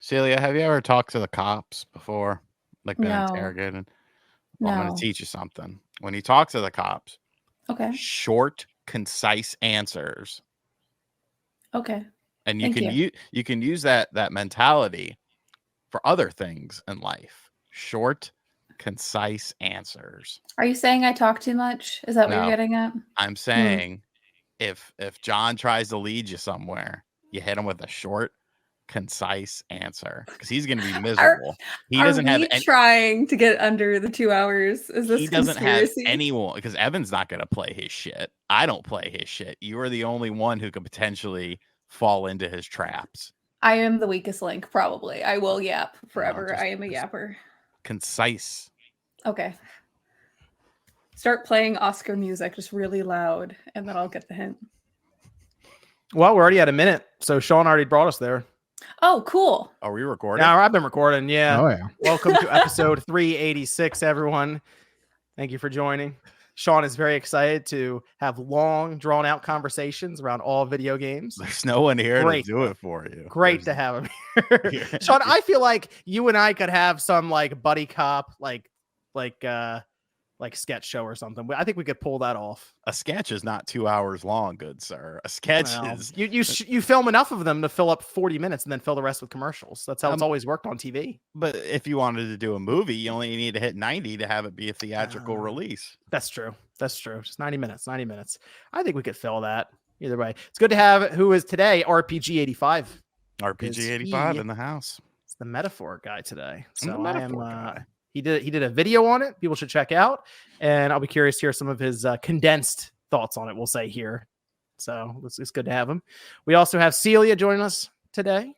Celia, have you ever talked to the cops before? Like been No, interrogated? Well, I'm going to no. teach you something. When you talk to the cops, Okay, short, concise answers. okay. And Thank you. you can use that mentality for other things in life. Short, concise answers. Are you saying I talk too much? Is that what you're No, getting at? I'm Hmm. saying if John tries to lead you somewhere, you hit him with a short, concise answer because he's going to be Are miserable. He are doesn't have we any. trying to get under the 2 hours? Is He this doesn't have conspiracy? anyone because Evan's not going to play his shit. I don't play his shit. You are the only one who could potentially fall into his traps. I am the weakest link, probably. I will yap No, forever. I am a just yapper. concise. Okay. Start playing Oscar music just really loud, and then I'll get the hint. Well, we're already at a minute, so Sean already brought us there. Oh, cool. Are we recording? Now I've been recording. Yeah. Oh yeah. Welcome to episode 386, everyone. Thank you for joining. Sean is very excited to have long, drawn-out conversations around all video games. There's no one here Great. to do it for you. Great to have him here. Yeah. Sean, I feel like you and I could have some like buddy cop, like sketch show or something. I think we could pull that off. A sketch is not 2 hours long, good sir. A sketch Well, is you film enough of them to fill up 40 minutes and then fill the rest with commercials. That's how it's always worked on TV. But if you wanted to do a movie, you only need to hit 90 to have it be a theatrical release. That's true. That's true. Just 90 minutes. 90 minutes. I think we could fill that either way. It's good to have who is today RPG 85. RPG 85 in the house. It's the metaphor guy today. So I'm the metaphor guy. He did a video on it. People should check out, and I'll be curious to hear some of his condensed thoughts on it. We'll say here. So it's good to have him. We also have Celia joining us today.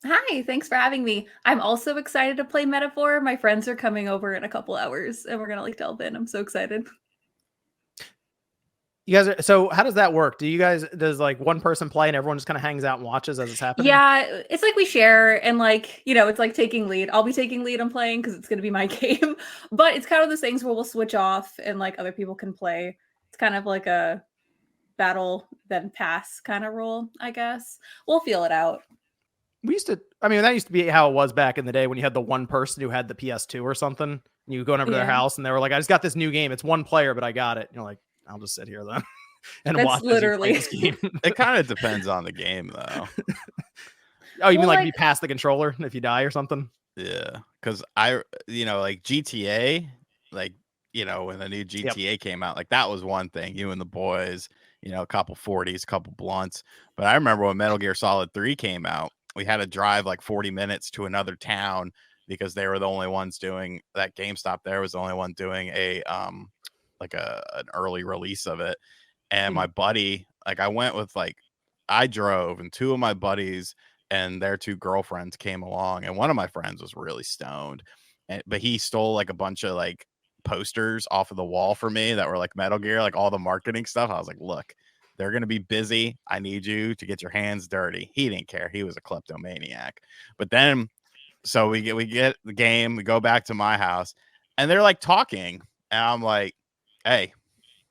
Hi, thanks for having me. I'm also excited to play Metaphor. My friends are coming over in a couple hours, and we're gonna delve in. I'm so excited. You guys so how does that work? Does like one person play and everyone just kind of hangs out and watches as it's happening? Yeah, it's like we share, and it's like taking lead. I'll be taking lead on playing because it's gonna be my game, but it's kind of those things where we'll switch off and like other people can play. It's kind of like a battle then pass kind of role, I guess. We'll feel it out. That used to be how it was back in the day when you had the one person who had the PS2 or something, and you go over to their house and they were like, I just got this new game. It's one player, but I got it. And you're like, I'll just sit here then and That's watch literally this game. It kind of depends on the game, though. Oh, you mean Well, you pass the controller if you die or something? Yeah, because like GTA, like, when the new GTA came out, like that was one thing. You and the boys, a couple 40s, a couple blunts. But I remember when Metal Gear Solid 3 came out, we had to drive like 40 minutes to another town because they were the only ones doing that. GameStop there was the only one doing an early release of it. And my buddy, like I drove and two of my buddies and their two girlfriends came along, and one of my friends was really stoned, but he stole like a bunch of like posters off of the wall for me that were like Metal Gear, like all the marketing stuff. I was like, look, they're going to be busy. I need you to get your hands dirty. He didn't care. He was a kleptomaniac. But then, so we get the game, we go back to my house and they're like talking. And I'm like, hey,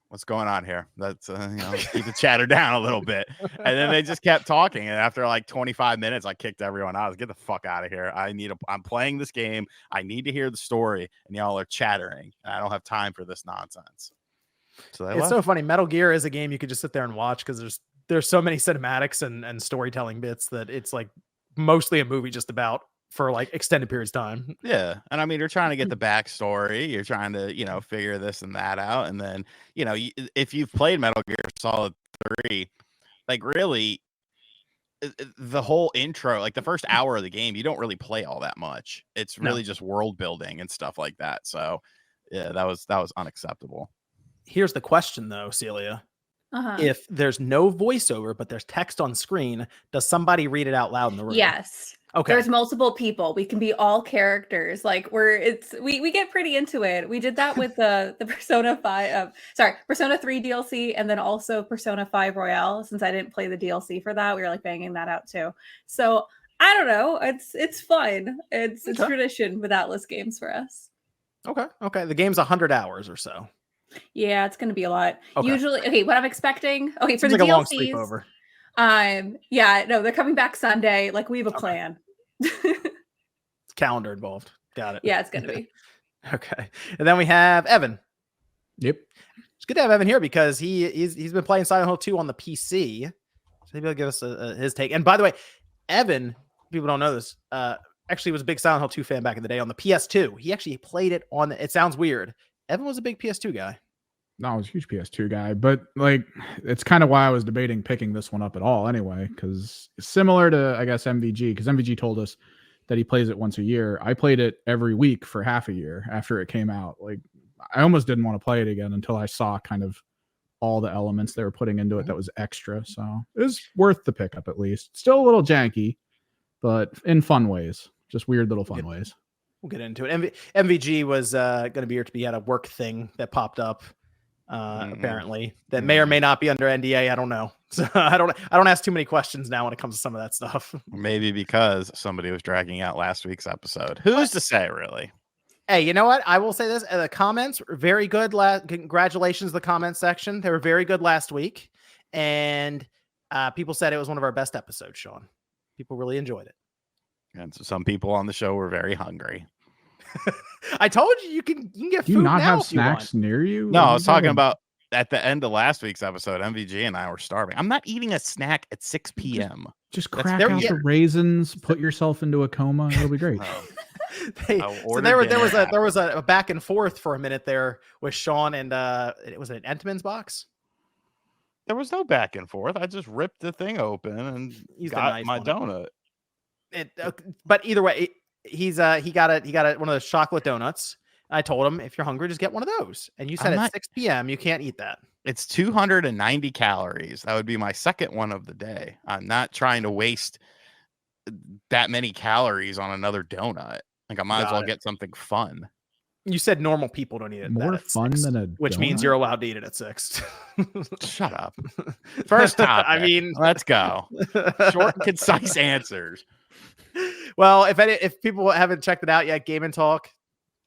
what's going on here? That's, keep the chatter down a little bit. And then they just kept talking. And after like 25 minutes, I kicked everyone out. I was, get the fuck out of here. I'm playing this game. I need to hear the story. And y'all are chattering. And I don't have time for this nonsense. So it's so funny. Metal Gear is a game you could just sit there and watch because there's so many cinematics and storytelling bits that it's like mostly a movie just about for like extended periods of time. Yeah. And I mean, you're trying to get the backstory. You're trying to, figure this and that out. And then, if you've played Metal Gear Solid 3, like really the whole intro, like the first hour of the game, you don't really play all that much. It's really just world building and stuff like that. So yeah, that was unacceptable. Here's the question though, Celia. If there's no voiceover, but there's text on screen, does somebody read it out loud in the room? Yes. Okay. There's multiple people. We can be all characters. Like we get pretty into it. We did that with the Persona 3 DLC and then also Persona 5 Royale. Since I didn't play the DLC for that, we were like banging that out too. So I don't know. It's fun. It's tradition with Atlas games for us. Okay. The game's 100 hours or so. Yeah, it's going to be a lot. Okay. Usually, what I'm expecting. Okay, for the like DLCs, a long sleepover. they're coming back Sunday. Like we have a plan. calendar involved. Got it. Yeah, it's gonna be. Okay. And then we have Evan. Yep. It's good to have Evan here because he's been playing Silent Hill 2 on the PC. So maybe he'll give us his take. And by the way, Evan, people don't know this, actually was a big Silent Hill 2 fan back in the day on the PS2. He actually played it on, it sounds weird. Evan was a big PS2 guy. No, I was a huge PS2 guy, but like, it's kind of why I was debating picking this one up at all anyway, because similar to, I guess, MVG, because MVG told us that he plays it once a year. I played it every week for half a year after it came out. Like, I almost didn't want to play it again until I saw kind of all the elements they were putting into it that was extra. So it was worth the pickup at least. Still a little janky, but in fun ways, just weird little fun ways. We'll get into it. MVG was going to be here to be at a work thing that popped up. Apparently that may or may not be under NDA. I don't know. So I don't ask too many questions now when it comes to some of that stuff. Maybe because somebody was dragging out last week's episode. Who's to say, really? Hey, you know what? I will say this. The comments were very good. Congratulations, the comment section. They were very good last week. And people said it was one of our best episodes, Sean. People really enjoyed it. And so some people on the show were very hungry. I told you you can get food. Do you not now have snacks near you? No, I was talking about at the end of last week's episode, MVG and I were starving. I'm not eating a snack at 6 p.m. Just crack out the raisins, put yourself into a coma. It'll be great. So there was a back and forth for a minute there with Sean and it was an Entman's box. There was no back and forth. I just ripped the thing open and got my donut. But either way, he got one of those chocolate donuts. I told him, if you're hungry, just get one of those. And you said at 6 p.m. you can't eat that. It's 290 calories. That would be my second one of the day. I'm not trying to waste that many calories on another donut. Like, I might as well get something fun. You said normal people don't eat it. More fun than a which donut? Means you're allowed to eat it at 6. Shut up. First topic. I mean, let's go. Short and concise answers. Well, if people haven't checked it out yet, Game and Talk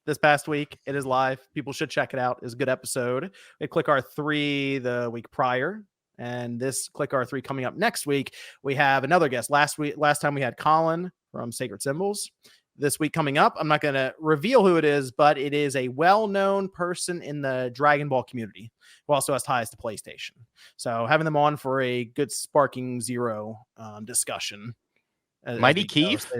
this past week, it is live. People should check it out. It's a good episode. We Click R3 the week prior, and this Click R3 coming up next week. We have another guest. Last time we had Colin from Sacred Symbols. This week coming up, I'm not going to reveal who it is, but it is a well-known person in the Dragon Ball community who also has ties to PlayStation. So having them on for a good Sparking Zero discussion. Mighty Keith?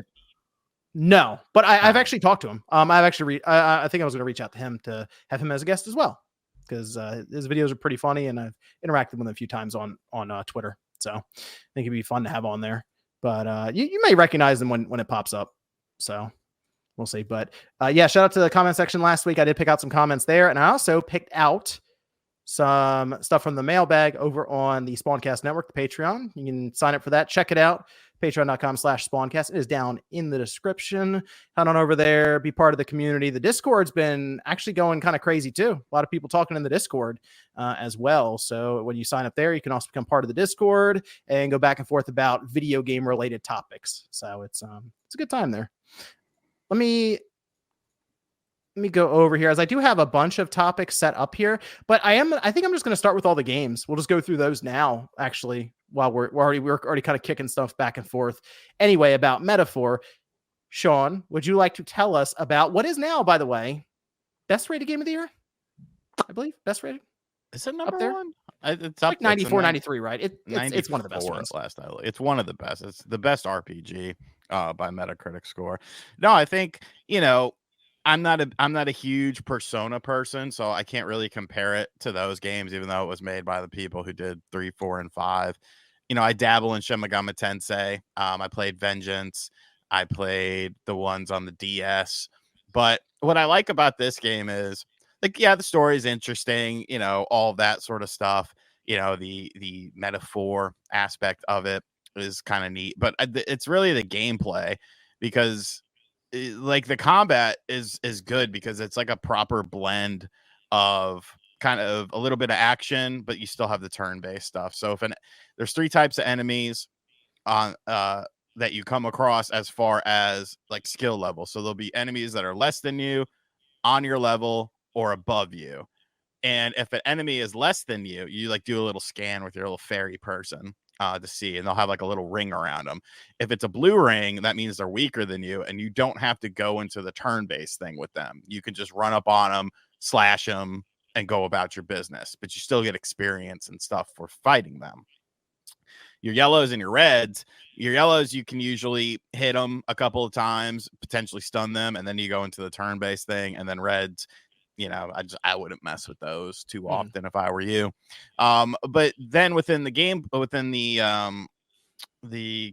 No, but I've actually talked to him. I think I was going to reach out to him to have him as a guest as well, because his videos are pretty funny, and I've interacted with him a few times on Twitter. So I think it'd be fun to have on there. But you may recognize them when it pops up. So we'll see. But yeah, shout out to the comment section last week. I did pick out some comments there, and I also picked out some stuff from the mailbag over on the Spawncast Network, the Patreon. You can sign up for that. Check it out. Patreon.com/Spawncast. It is down in the description. Head on over there. Be part of the community. The Discord's been actually going kind of crazy too. A lot of people talking in the Discord as well. So when you sign up there, you can also become part of the Discord and go back and forth about video game related topics. So it's a good time there. Let me go over here, as I do have a bunch of topics set up here, but I think I'm just going to start with all the games. We'll just go through those now, actually, while we're already kind of kicking stuff back and forth. Anyway, about Metaphor, Sean, would you like to tell us about what is now, by the way, best rated game of the year? I believe best rated. Is it number there? one? It's like 94, 93, right? It's one of the best ones. It's one of the best. It's the best RPG by Metacritic score. No, I think, I'm not a huge Persona person, so I can't really compare it to those games, even though it was made by the people who did 3, 4, and 5. I dabble in Shin Megami Tensei. I played Vengeance. I played the ones on the DS. But what I like about this game is, like, yeah, the story is interesting, all of that sort of stuff. The metaphor aspect of it is kind of neat, but it's really the gameplay, because like the combat is good, because it's like a proper blend of kind of a little bit of action, but you still have the turn-based stuff. So there's 3 types of enemies on that you come across as far as like skill level. So there'll be enemies that are less than you, on your level, or above you. And if an enemy is less than you, you like do a little scan with your little fairy person, to see, and they'll have like a little ring around them. If it's a blue ring, that means they're weaker than you, and you don't have to go into the turn-based thing with them. You can just run up on them, slash them, and go about your business, but you still get experience and stuff for fighting them. Your yellows and your reds, you can usually hit them a couple of times, potentially stun them, and then you go into the turn-based thing. And then reds, I wouldn't mess with those too often if I were you. But then within the game, within the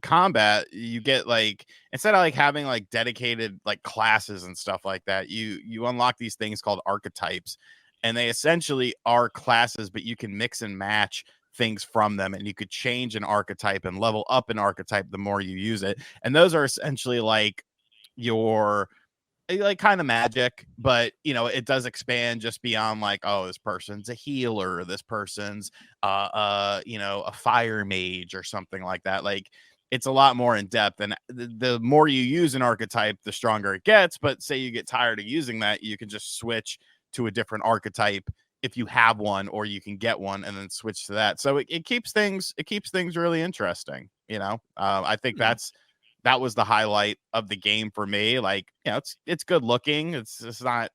combat, you get like, instead of like having like dedicated like classes and stuff like that, you unlock these things called archetypes, and they essentially are classes, but you can mix and match things from them, and you could change an archetype and level up an archetype the more you use it. And those are essentially like your like kind of magic, but it does expand just beyond like, oh, this person's a healer, this person's a fire mage or something like that. Like, it's a lot more in depth, and the more you use an archetype, the stronger it gets. But say you get tired of using that, you can just switch to a different archetype if you have one, or you can get one and then switch to that. So it keeps things really interesting. I think that was the highlight of the game for me. Like, it's good looking. It's not,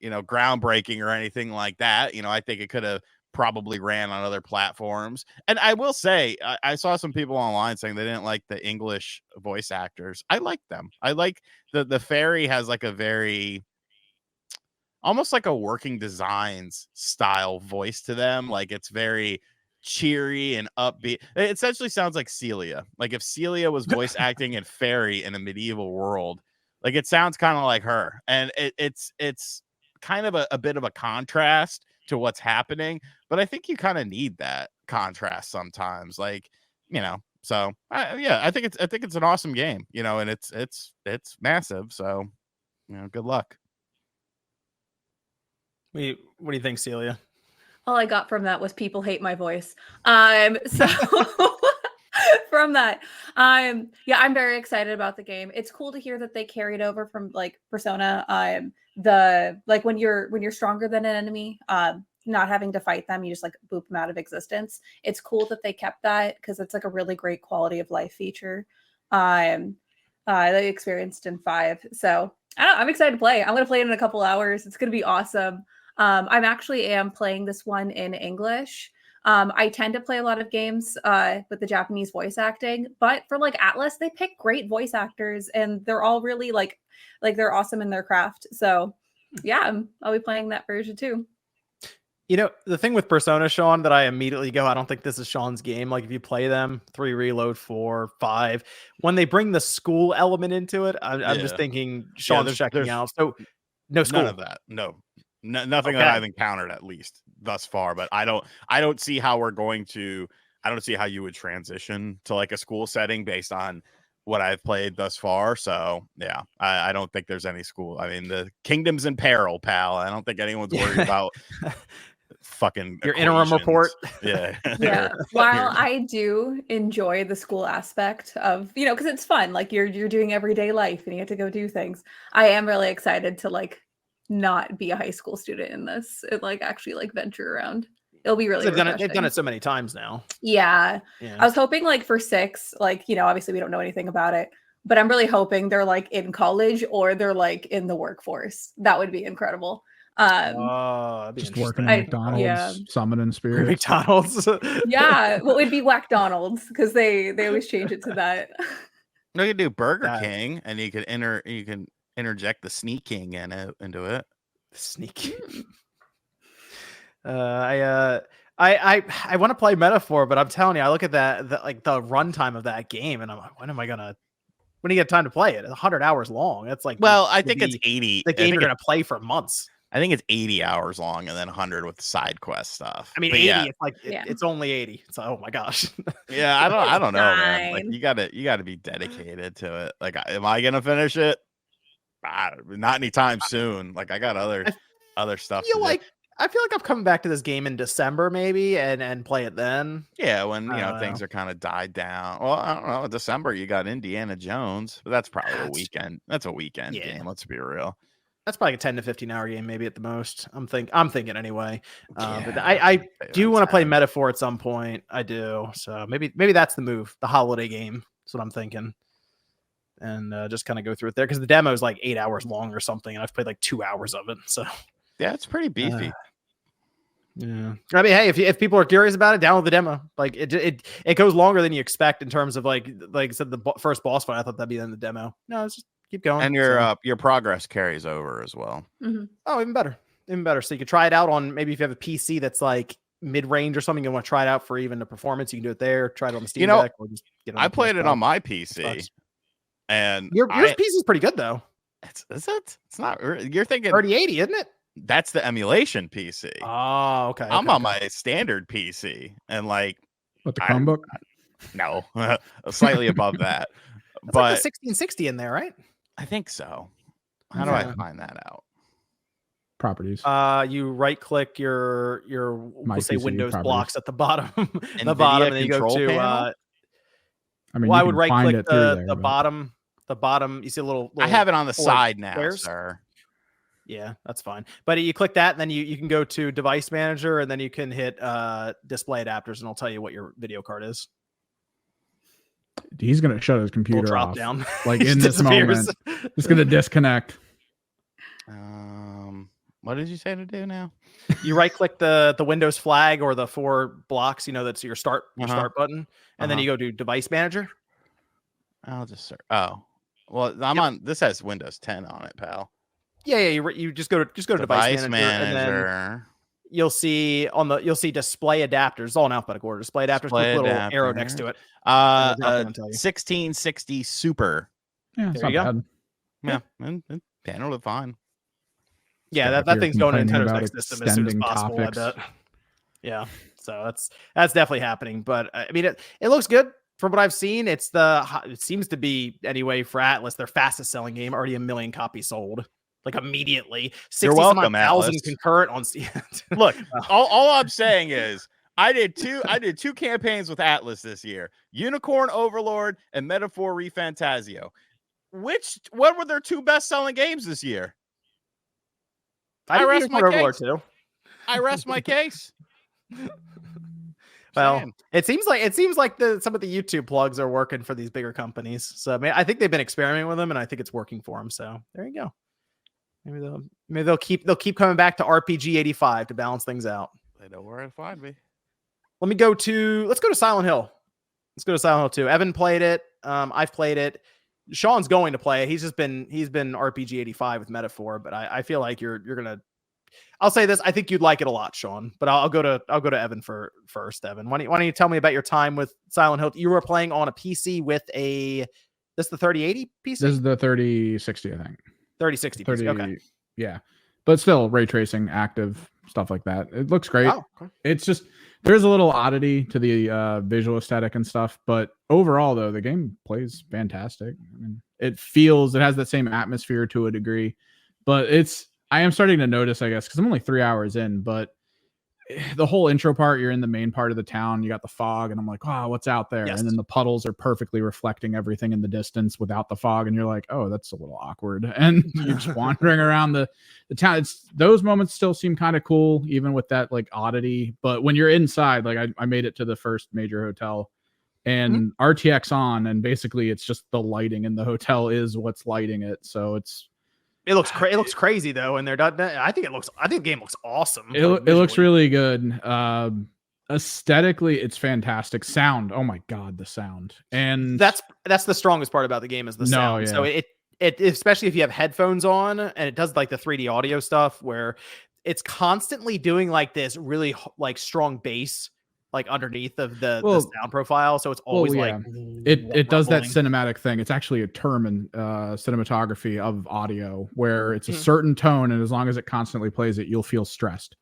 groundbreaking or anything like that. I think it could have probably ran on other platforms. And I will say, I saw some people online saying they didn't like the English voice actors. I like them. I like the fairy has like a very, almost like a Working Designs style voice to them. Like, it's very cheery and upbeat. It essentially sounds like Celia. Like, if Celia was voice acting in fairy in a medieval world, like, it sounds kind of like her. And it's kind of a bit of a contrast to what's happening, but I think you kind of need that contrast sometimes. Like, so I think it's an awesome game, and it's massive. So, good luck. What do you think, Celia? All I got from that was people hate my voice. So from that, yeah, I'm very excited about the game. It's cool to hear that they carried over from like Persona. The like when you're stronger than an enemy, not having to fight them, you just like boop them out of existence. It's cool that they kept that, because it's like a really great quality of life feature. That I experienced in 5. So I'm excited to play. I'm gonna play it in a couple hours. It's gonna be awesome. I'm actually am playing this one in English. I tend to play a lot of games with the Japanese voice acting, but for like Atlas, they pick great voice actors, and they're all really like they're awesome in their craft. So yeah, I'll be playing that version too. The thing with Persona, Sean, that I immediately go, I don't think this is Sean's game. Like, if you play them 3 reload, 4, 5, when they bring the school element into it, I'm just thinking Sean's checking out. So no school. None of that. Nothing that I've encountered, at least thus far. But I don't see how I don't see how you would transition to like a school setting based on what I've played thus far. So yeah, I don't think there's any school. I mean, the kingdom's in peril, pal. I don't think anyone's worried about fucking your interim report. Yeah. While I do enjoy the school aspect of, because it's fun, like you're doing everyday life and you have to go do things. I am really excited to like not be a high school student in this. It like actually like venture around. It'll be really they've done it so many times now. Yeah. I was hoping like for 6, like, obviously we don't know anything about it, but I'm really hoping they're like in college or they're like in the workforce. That would be incredible. Just working at McDonald's, summoning spirits. McDonald's. Yeah. Well, it'd be Whack-Donald's, because they always change it to that. No, you do Burger King, and you can interject the sneaking into it. Sneaking. I want to play Metaphor, but I'm telling you, I look at that like the runtime of that game, and I'm like, when do you get time to play it? 100 hours long. It's like, well, I think it's 80. The game you're gonna play for months. I think it's 80 hours long, and then 100 with side quest stuff. I mean, but 80. Yeah. It's like it's only 80. It's like, oh my gosh. Yeah, I don't know, man. Like, you gotta be dedicated to it. Like, am I gonna finish it? Not anytime soon. Like, I got other stuff. I feel like I'm coming back to this game in December, maybe, and play it then. Yeah, when things are kind of died down. Well, I don't know. December, you got Indiana Jones, but that's probably a weekend. That's a weekend game. Let's be real. That's probably a 10 to 15 hour game, maybe at the most. I'm thinking anyway. But I do want to play Metaphor at some point. I do. So maybe that's the move. The holiday game. That's what I'm thinking. And just kind of go through it there because the demo is like 8 hours long or something, and I've played like 2 hours of it. So yeah, it's pretty beefy. Yeah, I mean, hey, if people are curious about it, download the demo. Like it goes longer than you expect in terms of like I said, the first boss fight. I thought that'd be in the demo. No, it's just keep going. And your progress carries over as well. Mm-hmm. Oh, even better. So you could try it out on maybe if you have a PC that's like mid range or something. You want to try it out for even the performance. You can do it there. Try it on the Steam Deck. Or just get it on I played it on my PC, and your PC is pretty good though. Is it? It's not. You're thinking 3080, isn't it? That's the emulation PC. Oh, okay. I'm on my standard PC, and like what, the Chromebook? No, slightly above that. That's but like a 1660 in there, right? I think so. How do I find that out? Properties. You right click your we'll say Windows properties. Blocks at the bottom, the bottom, and then you go to. Panel? I mean, well, I would right click the there, bottom. The bottom. You see a little. I have it on the side now, squares? sir. Yeah, that's fine. But you click that, and then you can go to Device Manager, and then you can hit Display Adapters, and it'll tell you what your video card is. He's gonna shut his computer drop off. Down. Like in this moment, it's gonna disconnect. What did you say to do now? You right click the Windows flag or the 4 blocks. That's your start button, and then you go to Device Manager. I'll just search. Oh, well, I'm on. This has Windows 10 on it, pal. Yeah. You just go to Device Manager, and then you'll see Display Adapters. It's all in alphabetical order. Display Adapters. Click little arrow next to it. 1660 Super. Yeah, there you go. Yeah, and panel it fine. Yeah, that thing's going to Nintendo's next system as soon as possible. Topics. I bet. Yeah, so that's definitely happening. But I mean, it looks good from what I've seen. It seems to be anyway for Atlas their fastest selling game. Already 1 million copies sold. Like immediately, 60,000 concurrent on Steam. Look, all I'm saying is I did two campaigns with Atlas this year: Unicorn Overlord and Metaphor ReFantazio. What were their 2 best-selling games this year? I rest my case. I rest my case. Well, it seems like some of the YouTube plugs are working for these bigger companies. So I think they've been experimenting with them, and I think it's working for them. So there you go. Maybe they'll keep coming back to RPG 85 to balance things out. They know where to find me. Let's go to Silent Hill. Let's go to Silent Hill 2. Evan played it. I've played it. Sean's going to play it. He's been RPG 85 with Metaphor, but I feel like you're gonna. I'll say this. I think you'd like it a lot, Sean. But I'll go to Evan first. Evan, why don't you tell me about your time with Silent Hill? You were playing on a PC with this the 3080 PC. This is the 3060, I think. 3060 PC. Okay. Yeah, but still ray tracing, active stuff like that. It looks great. Oh, okay. It's just there's a little oddity to the visual aesthetic and stuff, but overall though the game plays fantastic. I mean, it has that same atmosphere to a degree, but I am starting to notice, I guess, because I'm only 3 hours in, but the whole intro part, you're in the main part of the town, you got the fog, and I'm like, wow, what's out there? Yes. And then the puddles are perfectly reflecting everything in the distance without the fog, and you're like, oh, that's a little awkward. And you're just wandering around the town. Those moments still seem kind of cool, even with that like oddity. But when you're inside, like I made it to the first major hotel, and RTX on, and basically it's just the lighting in the hotel is what's lighting it. So it looks crazy though, and I think the game looks awesome. It looks really good. Aesthetically, it's fantastic. Sound, oh my god, the sound, and that's the strongest part about the game is the sound. Yeah. So it especially if you have headphones on, and it does like the 3D audio stuff where it's constantly doing like this really like strong bass like underneath of the sound profile. So it's always like it does that cinematic thing. It's actually a term in cinematography of audio where it's a certain tone, and as long as it constantly plays it, you'll feel stressed.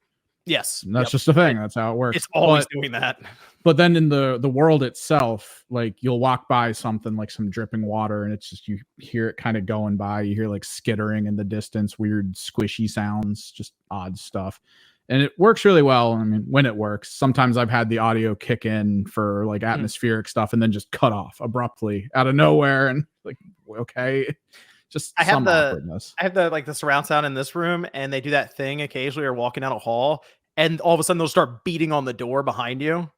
Yes. And that's just a thing. That's how it works. It's always doing that. But then in the world itself, like you'll walk by something like some dripping water, and it's just you hear it kind of going by. You hear like skittering in the distance, weird squishy sounds, just odd stuff. And it works really well. I mean, when it works, sometimes I've had the audio kick in for like atmospheric stuff and then just cut off abruptly out of nowhere. And like, okay. just I have some awkwardness. I have the surround sound in this room, and they do that thing occasionally. You're walking down a hall, and all of a sudden they'll start beating on the door behind you.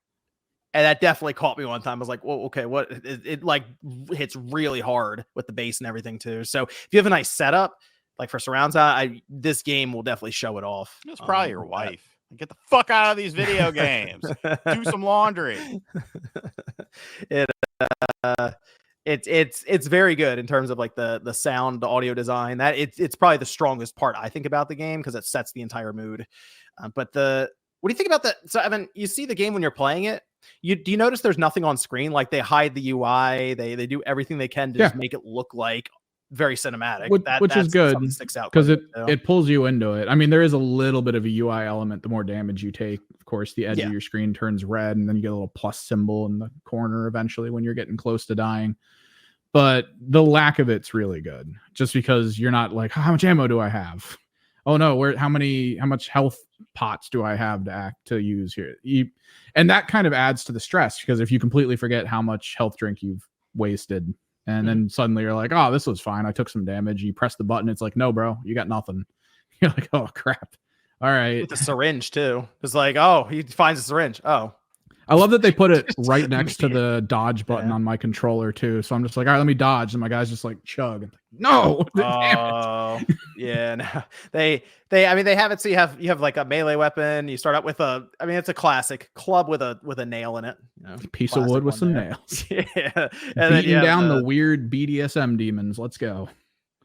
And that definitely caught me one time. I was like, well, okay, what? It like hits really hard with the bass and everything too. So if you have a nice setup, like for surround sound, this game will definitely show it off. It's probably your wife. Get the fuck out of these video games. Do some laundry. It's very good in terms of like the sound, the audio design. That it's probably the strongest part I think about the game because it sets the entire mood. But what do you think about that? So Evan, you see the game when you're playing it. Do you notice there's nothing on screen? Like they hide the UI, they do everything they can to just make it look like very cinematic, which is good because it pulls you into it. I mean, there is a little bit of a UI element. The more damage you take, of course, the edge of your screen turns red, and then you get a little plus symbol in the corner eventually when you're getting close to dying. But the lack of it's really good, just because you're not like, how much ammo do I have? Oh no, how much health pots do I have to use here? And that kind of adds to the stress, because if you completely forget how much health drink you've wasted, and then suddenly you're like, oh, this was fine, I took some damage. You press the button, it's like, no, bro, you got nothing. You're like, oh crap. All right. With the syringe too. It's like, oh, he finds a syringe. Oh. I love that they put it right next to the dodge button on my controller too. So I'm just like, all right, let me dodge. And my guy's just like, chug. And like, no. Oh, yeah. No. They have it so you have like a melee weapon. You start out with it's a classic club with a nail in it. Piece of wood with some nails. Yeah. And beating down the weird BDSM demons. Let's go.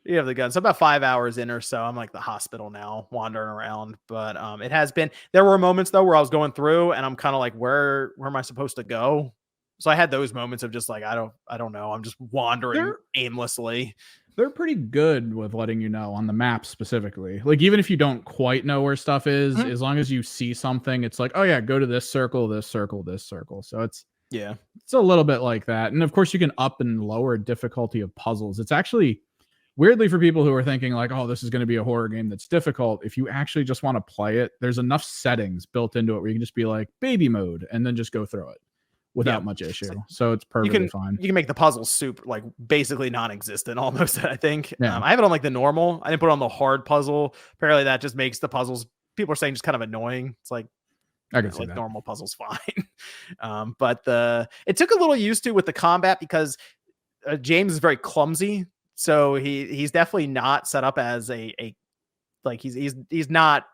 You have the gun. So about 5 hours in or so, I'm like the hospital now, wandering around. But it has been. There were moments though where I was going through, and I'm kind of like, where am I supposed to go? So I had those moments of just like, I don't know. I'm just wandering aimlessly. They're pretty good with letting you know on the map specifically. Like even if you don't quite know where stuff is, as long as you see something, it's like, oh yeah, go to this circle, this circle, this circle. So it's a little bit like that. And of course, you can up and lower difficulty of puzzles. It's actually. Weirdly, for people who are thinking like, oh, this is going to be a horror game that's difficult, if you actually just want to play it, there's enough settings built into it where you can just be like baby mode and then just go through it without much issue. So it's perfectly fine. You can make the puzzles super, like basically non-existent almost, I think. Yeah. I have it on like the normal. I didn't put it on the hard puzzle. Apparently that just makes the puzzles, people are saying, just kind of annoying. It's like, I can see that. Normal puzzles fine. But it took a little used to with the combat because James is very clumsy. So he's definitely not set up as he's not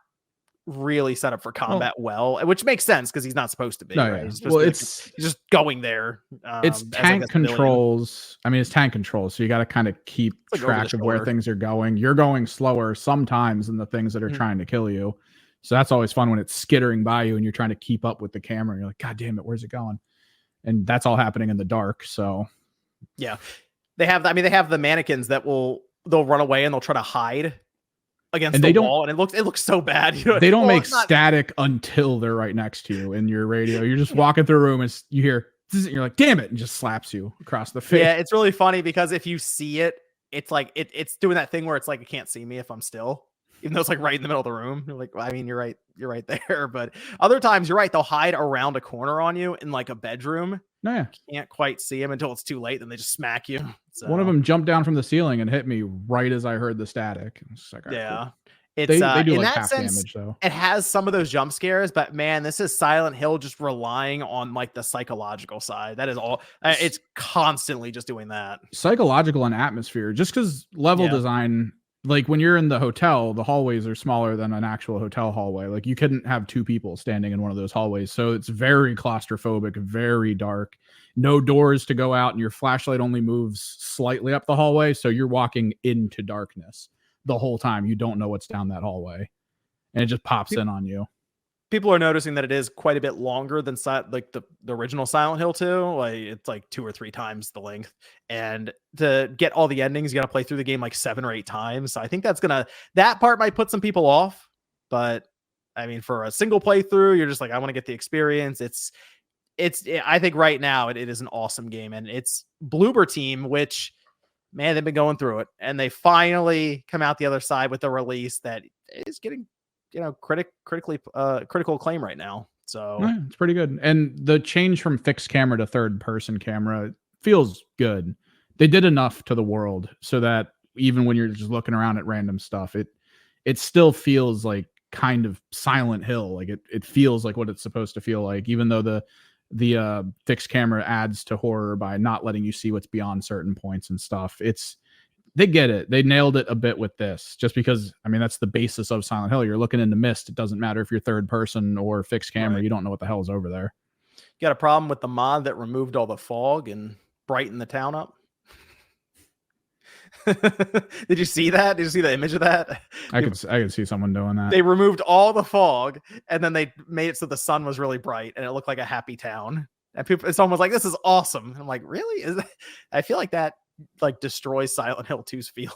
really set up for combat well, which makes sense because he's not supposed to be. No, right? Yeah. He's just going there. It's tank controls. I mean, it's tank controls, so you got to kind of keep track of where things are going. You're going slower sometimes than the things that are trying to kill you. So that's always fun when it's skittering by you and you're trying to keep up with the camera. You're like, God damn it, where's it going? And that's all happening in the dark. So yeah. They have the mannequins that they'll run away and they'll try to hide against the wall, and it looks so bad. You know, they don't make static until they're right next to you in your radio. You're just walking through a room and you hear, you're like, damn it, and just slaps you across the face. Yeah, it's really funny because if you see it, it's like it's doing that thing where it's like it can't see me if I'm still, even though it's like right in the middle of the room. You're like, well, I mean, you're right there. But other times, you're right, they'll hide around a corner on you in like a bedroom. No, yeah. You can't quite see them until it's too late. Then they just smack you. So. One of them jumped down from the ceiling and hit me right as I heard the static. It's like, yeah. Cool. It's they do in like that half sense, damage though. It has some of those jump scares, but man, this is Silent Hill just relying on like the psychological side. That is all. It's constantly just doing that. Psychological and atmosphere, just because level design. Like when you're in the hotel, the hallways are smaller than an actual hotel hallway. Like you couldn't have two people standing in one of those hallways. So it's very claustrophobic, very dark, no doors to go out, and your flashlight only moves slightly up the hallway. So you're walking into darkness the whole time. You don't know what's down that hallway, and it just pops in on you. People are noticing that it is quite a bit longer than like the original Silent Hill 2. Like it's like 2 or 3 times the length. And to get all the endings, you got to play through the game like 7 or 8 times. So I think that part might put some people off. But I mean, for a single playthrough, you're just like, I want to get the experience. I think right now it is an awesome game. And it's Bloober Team, which, man, they've been going through it. And they finally come out the other side with a release that is getting critical acclaim right now. So yeah, it's pretty good. And the change from fixed camera to third person camera feels good. They did enough to the world so that even when you're just looking around at random stuff, it still feels like kind of Silent Hill. Like it feels like what it's supposed to feel like, even though the fixed camera adds to horror by not letting you see what's beyond certain points and stuff. They get it. They nailed it a bit with this, just because, I mean, that's the basis of Silent Hill. You're looking into mist. It doesn't matter if you're third person or fixed camera. Right. You don't know what the hell's over there. You got a problem with the mod that removed all the fog and brightened the town up? Did you see that? Did you see the image of that? I could see someone doing that. They removed all the fog and then they made it so the sun was really bright and it looked like a happy town. And someone was like, "This is awesome." I'm like, "Really?" I feel like that like destroys Silent Hill 2's feeling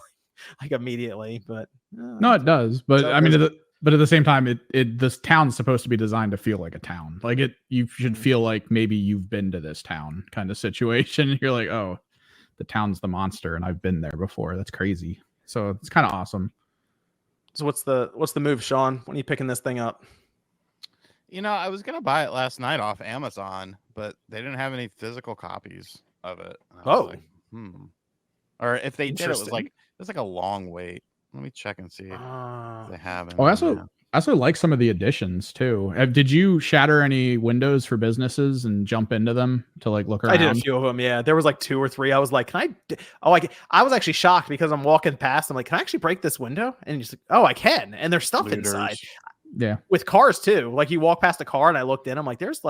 like immediately, but no, it does. But so I mean, but at the same time, this town's supposed to be designed to feel like a town. Like you should feel like maybe you've been to this town kind of situation. You're like, oh, the town's the monster, and I've been there before. That's crazy. So it's kind of awesome. So what's the move, Sean? When are you picking this thing up? You know, I was gonna buy it last night off Amazon, but they didn't have any physical copies of it. Oh, like, or if they did, it's like a long wait. Let me check and see if they have it. Oh, I also like some of the additions too. Did you shatter any windows for businesses and jump into them to like look around? I did a few of them. Yeah, there was like 2 or 3. I was like, "Can I?" Oh, I was actually shocked because I'm walking past. I'm like, "Can I actually break this window?" And just like, "Oh, I can." And there's stuff inside. Yeah, with cars too. Like you walk past a car and I looked in. I'm like, "There's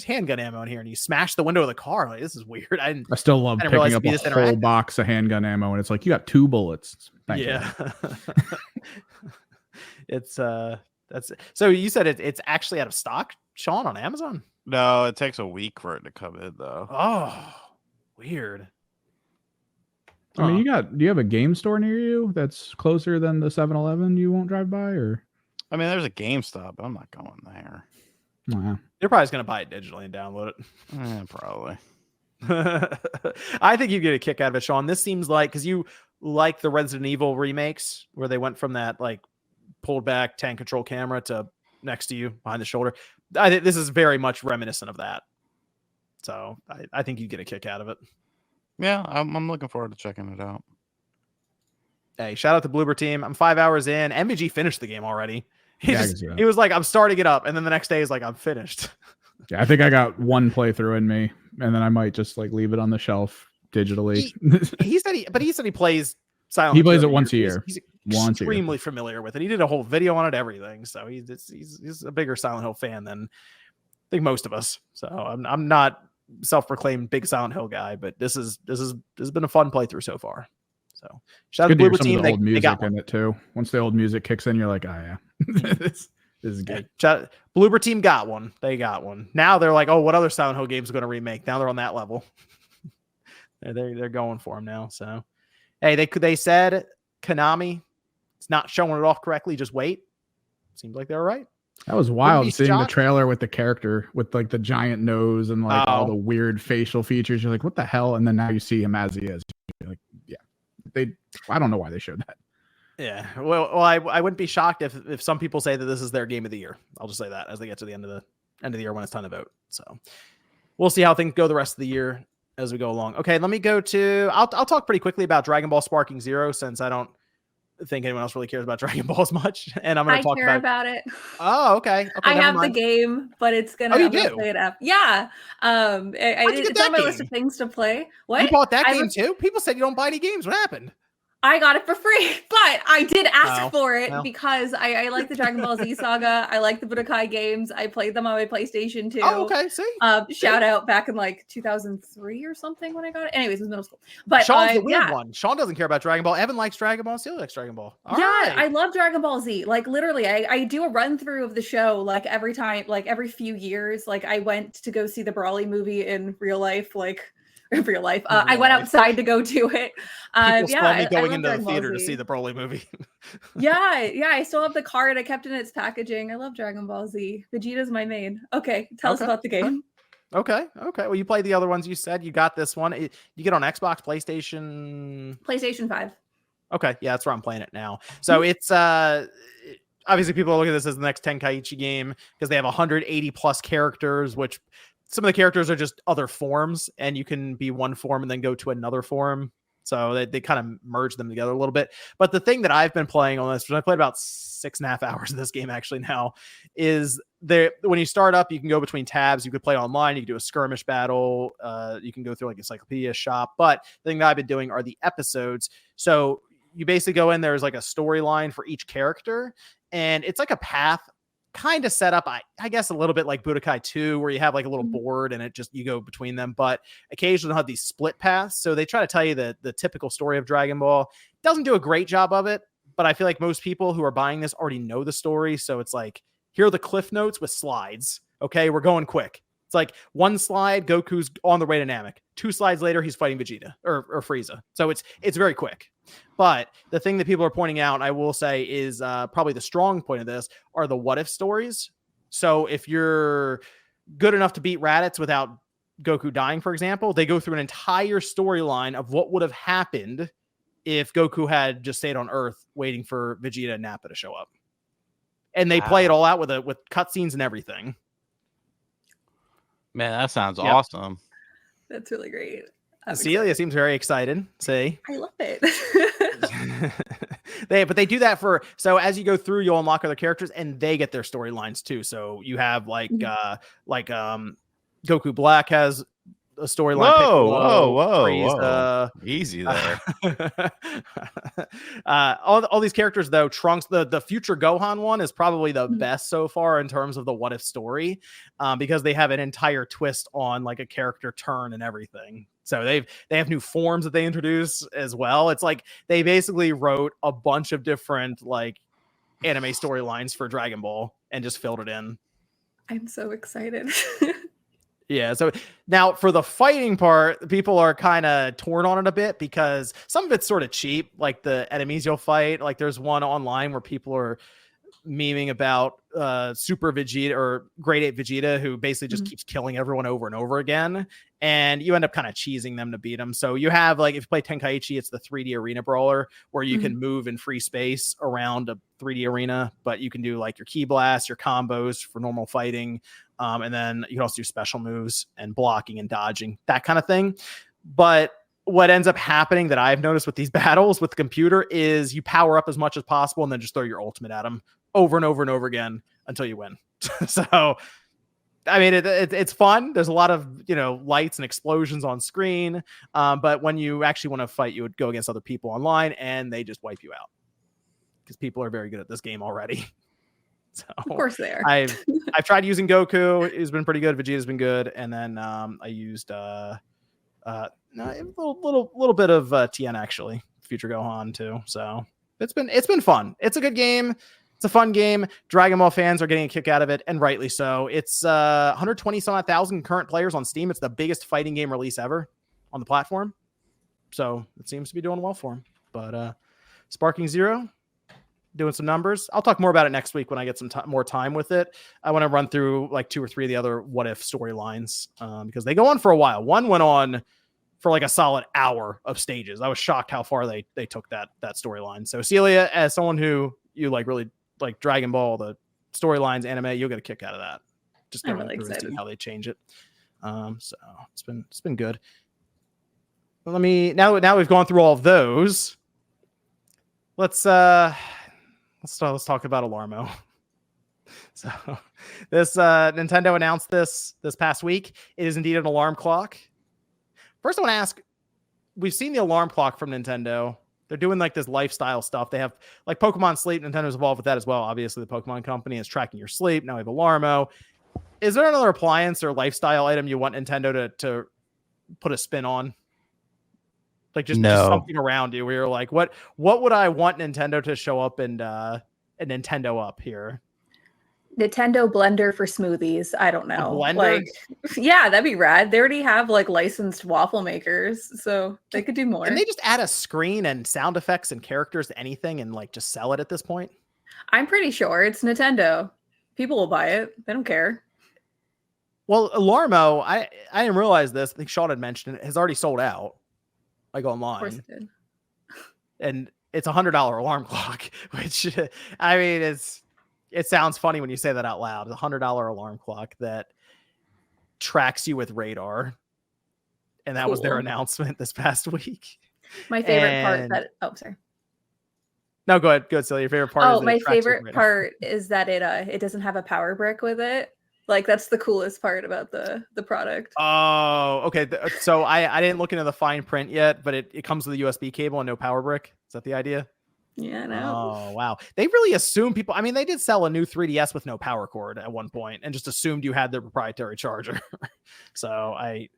handgun ammo in here," and you smash the window of the car. I'm like, this is weird. I still love picking up a whole box of handgun ammo, and it's like you got 2 bullets. Thank you. It's that's so you said it's actually out of stock, Sean, on Amazon? No, it takes a week for it to come in though. Oh, weird. I mean, do you have a game store near you that's closer than the 7-Eleven you won't drive by? Or I mean, there's a GameStop, but I'm not going there. Wow. You're probably just gonna buy it digitally and download it. Probably. I think you get a kick out of it, Sean. This seems like, because you like the Resident Evil remakes where they went from that like pulled back tank control camera to next to you behind the shoulder. I think this is very much reminiscent of that. So I think you get a kick out of it. Yeah, I'm looking forward to checking it out. Hey, shout out to Bloober Team. I'm 5 hours in. MVG finished the game already. He was like, "I'm starting it up," and then the next day he's like, "I'm finished." Yeah, I think I got 1 playthrough in me, and then I might just like leave it on the shelf digitally. He said he plays Silent. He plays it once a year. He's extremely familiar with it. He did a whole video on it, everything. So he's a bigger Silent Hill fan than I think most of us. So I'm not self-proclaimed big Silent Hill guy, but this has been a fun playthrough so far. So shout out to Bloober Team. The old music in it too. Once the old music kicks in, you're like, oh yeah, this is good. Bloober Team got one. They got one. Now they're like, oh, what other Silent Hill games are going to remake? Now they're on that level. they're going for them now. So hey, they said Konami, it's not showing it off correctly. Just wait. Seems like they were right. That was wild seeing the trailer with the character with like the giant nose and like all the weird facial features. You're like, what the hell? And then now you see him as he is. You're like, yeah. I don't know why they showed that. Yeah. Well, I wouldn't be shocked if some people say that this is their game of the year. I'll just say that as they get to the end of the year when it's time to vote. So we'll see how things go the rest of the year as we go along. Okay, let me go to I'll talk pretty quickly about Dragon Ball Sparking Zero, since I don't think anyone else really cares about Dragon Ball as much. And I'm going to talk about it. Oh, okay. I have the game, but it's going to play it up. Yeah. It's on my list of things to play. What? You bought that game too? People said you don't buy any games. What happened? I got it for free, but I did ask for it because I like the Dragon Ball Z saga. I like the Budokai games. I played them on my PlayStation 2. Oh, okay. See? Shout out back in like 2003 or something when I got it. Anyways, it was middle school. But Sean's the weird one. Sean doesn't care about Dragon Ball. Evan likes Dragon Ball. Still likes Dragon Ball. All right. I love Dragon Ball Z. Like literally, I do a run through of the show like every time, like every few years. Like I went to go see the Brawly movie in real life, I went outside to go do it. People saw me going into the theater to see the Broly movie. yeah, I still have the card. I kept it in its packaging. I love Dragon Ball Z. Vegeta's my main. Okay, tell us about the game. Okay. Well, you played the other ones. You said you got this one. You get on Xbox, PlayStation 5. Okay, yeah, that's where I'm playing it now. So it's obviously people are looking at this as the next Tenkaichi game because they have 180 plus characters, which some of the characters are just other forms, and you can be one form and then go to another form So they kind of merged them together a little bit. But the thing that I've been playing on this, I played about 6.5 hours of this game actually now, is there when you start up, you can go between tabs. You could play online. You can do a skirmish battle. You can go through like encyclopedia shop. But the thing that I've been doing are the episodes. So you basically go in, there's like a storyline for each character. And it's like a path kind of set up, I guess, a little bit like Budokai 2, where you have like a little board and it just you go between them, but occasionally they'll have these split paths. So they try to tell you the typical story of Dragon Ball. Doesn't do a great job of it, but I feel like most people who are buying this already know the story. So it's like, here are the cliff notes with slides. Okay, we're going quick. It's like one slide, Goku's on the way to Namek. 2 slides later, he's fighting Vegeta or Frieza. So it's very quick. But the thing that people are pointing out, I will say, is probably the strong point of this are the what if stories. So if you're good enough to beat Raditz without Goku dying, for example, they go through an entire storyline of what would have happened if Goku had just stayed on Earth waiting for Vegeta and Nappa to show up. And they play it all out with cutscenes and everything. Man, that sounds awesome. That's really great. Celia seems very excited. See, I love it. But they do that so as you go through, you'll unlock other characters and they get their storylines too. So you have Goku Black has a storyline. Whoa. Easy there. All these characters though, Trunks, the future Gohan one is probably the best so far in terms of the what if story, because they have an entire twist on like a character turn and everything. So they have new forms that they introduce as well. It's like they basically wrote a bunch of different like anime storylines for Dragon Ball and just filled it in. I'm so excited. Yeah, so now for the fighting part, people are kind of torn on it a bit because some of it's sort of cheap, like the enemies you'll fight. Like there's one online where people are memeing about Super Vegeta or Grade 8 Vegeta, who basically just keeps killing everyone over and over again. And you end up kind of cheesing them to beat them. So you have, like, if you play Tenkaichi, it's the 3D arena brawler where you can move in free space around a 3D arena, but you can do like your ki blasts, your combos for normal fighting. And then you can also do special moves and blocking and dodging, that kind of thing. But what ends up happening that I've noticed with these battles with the computer is you power up as much as possible and then just throw your ultimate at them over and over and over again until you win. So, I mean, it's fun. There's a lot of, lights and explosions on screen. But when you actually want to fight, you would go against other people online and they just wipe you out because people are very good at this game already. So of course they are. I've tried using Goku. He's been pretty good. Vegeta's been good. And then I used a little bit of TN actually, Future Gohan too. So it's been fun. It's a good game. It's a fun game. Dragon Ball fans are getting a kick out of it, and rightly so. It's 120,000 current players on Steam. It's the biggest fighting game release ever on the platform. So it seems to be doing well for him. But Sparking Zero, doing some numbers. I'll talk more about it next week when I get some more time with it. I want to run through like 2 or 3 of the other what if storylines because they go on for a while. One went on for like a solid hour of stages. I was shocked how far they took that storyline. So Celia, as someone who you like really like Dragon Ball, the storylines, anime, you'll get a kick out of that. Just going through and see how they change it. So it's been good. Let me now we've gone through all of those. Let's talk about Alarmo. So this Nintendo announced this past week. It is indeed an alarm clock. First, I want to ask, we've seen the alarm clock from Nintendo. They're doing like this lifestyle stuff. They have like Pokemon Sleep. Nintendo's involved with that as well. Obviously, the Pokemon company is tracking your sleep. Now we have Alarmo. Is there another appliance or lifestyle item you want Nintendo to put a spin on? Like just something around you where you're like, what would I want Nintendo to show up and Nintendo up here? Nintendo blender for smoothies. I don't know. A blender? Like, yeah, that'd be rad. They already have like licensed waffle makers, so they could do more. Can they just add a screen and sound effects and characters to anything and like just sell it at this point? I'm pretty sure it's Nintendo. People will buy it. They don't care. Well, Alarmo, I didn't realize this. I think Sean had mentioned it has already sold out. Like online. Of course it did. And it's $100 alarm clock, which I mean it sounds funny when you say that out loud. It's a $100 alarm clock that tracks you with radar. And that was their announcement this past week. My favorite part sorry. No, go ahead, Celia. Your favorite part is my favorite part is that it doesn't have a power brick with it. Like, that's the coolest part about the product. Oh, okay. So I didn't look into the fine print yet, but it comes with a USB cable and no power brick. Is that the idea? Yeah, no. Oh, wow. They really assume people. I mean, they did sell a new 3DS with no power cord at one point and just assumed you had the proprietary charger. So I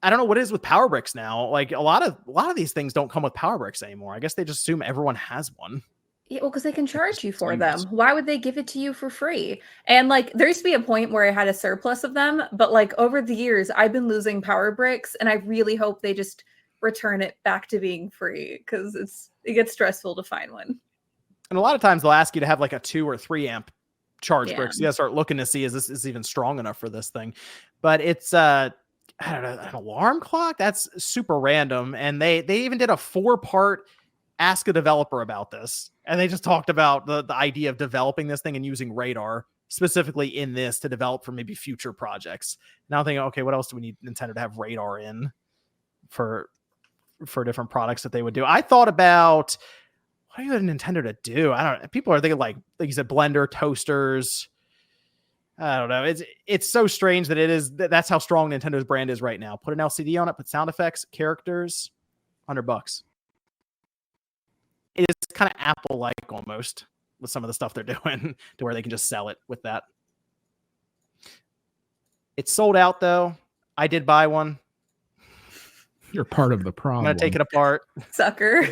don't know what it is with power bricks now. Like, a lot of these things don't come with power bricks anymore. I guess they just assume everyone has one. Yeah, well, because they can charge you for them. Why would they give it to you for free? And like, there used to be a point where I had a surplus of them, but like over the years, I've been losing power bricks, and I really hope they just return it back to being free, because it gets stressful to find one. And a lot of times they'll ask you to have like a 2 or 3 amp charge brick. So you gotta start looking to see, is this even strong enough for this thing? But it's I don't know, an alarm clock. That's super random. And they even did a 4-part ask a developer about this, and they just talked about the idea of developing this thing and using radar specifically in this to develop for maybe future projects. Now I'm thinking, okay, what else do we need Nintendo to have radar in for different products that they would do? I thought about, what do you want Nintendo to do? I don't know. People are thinking like you said, blender, toasters. I don't know. It's so strange that that's how strong Nintendo's brand is right now. Put an LCD on it, put sound effects, characters, $100. It is kind of Apple-like almost with some of the stuff they're doing to where they can just sell it with that. It's sold out though. I did buy one. You're part of the problem. I'm gonna take it apart. Sucker.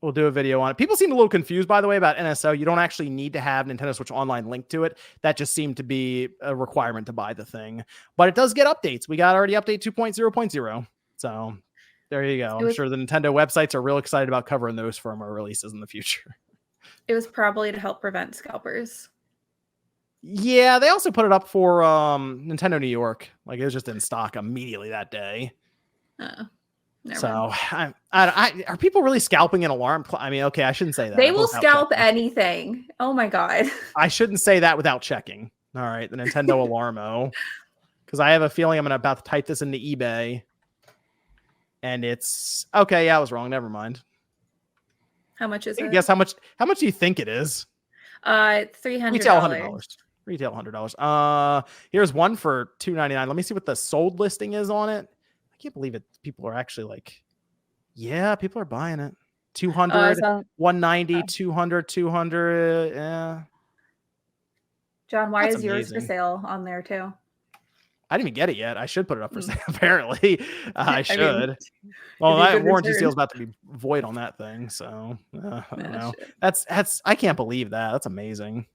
We'll do a video on it. People seem a little confused, by the way, about NSO. You don't actually need to have Nintendo Switch Online linked to it. That just seemed to be a requirement to buy the thing. But it does get updates. We got already update 2.0.0. So there you go. I'm sure the Nintendo websites are real excited about covering those firmware releases in the future. It was probably to help prevent scalpers. Yeah, they also put it up for Nintendo New York. Like, it was just in stock immediately that day. So, are people really scalping an alarm? I mean, okay, I shouldn't say that. They will scalp anything. Oh my god. I shouldn't say that without checking. All right, the Nintendo Alarmo, because I have a feeling I'm about to type this into eBay, and it's okay. Yeah, I was wrong. Never mind. How much is it? Guess how much? How much do you think it is? $300. Retail $100. Retail $100. Here's one for $299. Let me see what the sold listing is on it. I can't believe it. People are actually like, yeah, people are buying it. 200, 190, 200, 200. Yeah. John, why is yours for sale on there too? I didn't even get it yet. I should put it up for sale. Apparently, I should. Well, that warranty sale is about to be void on that thing. So I don't know. That's. I can't believe that. That's amazing.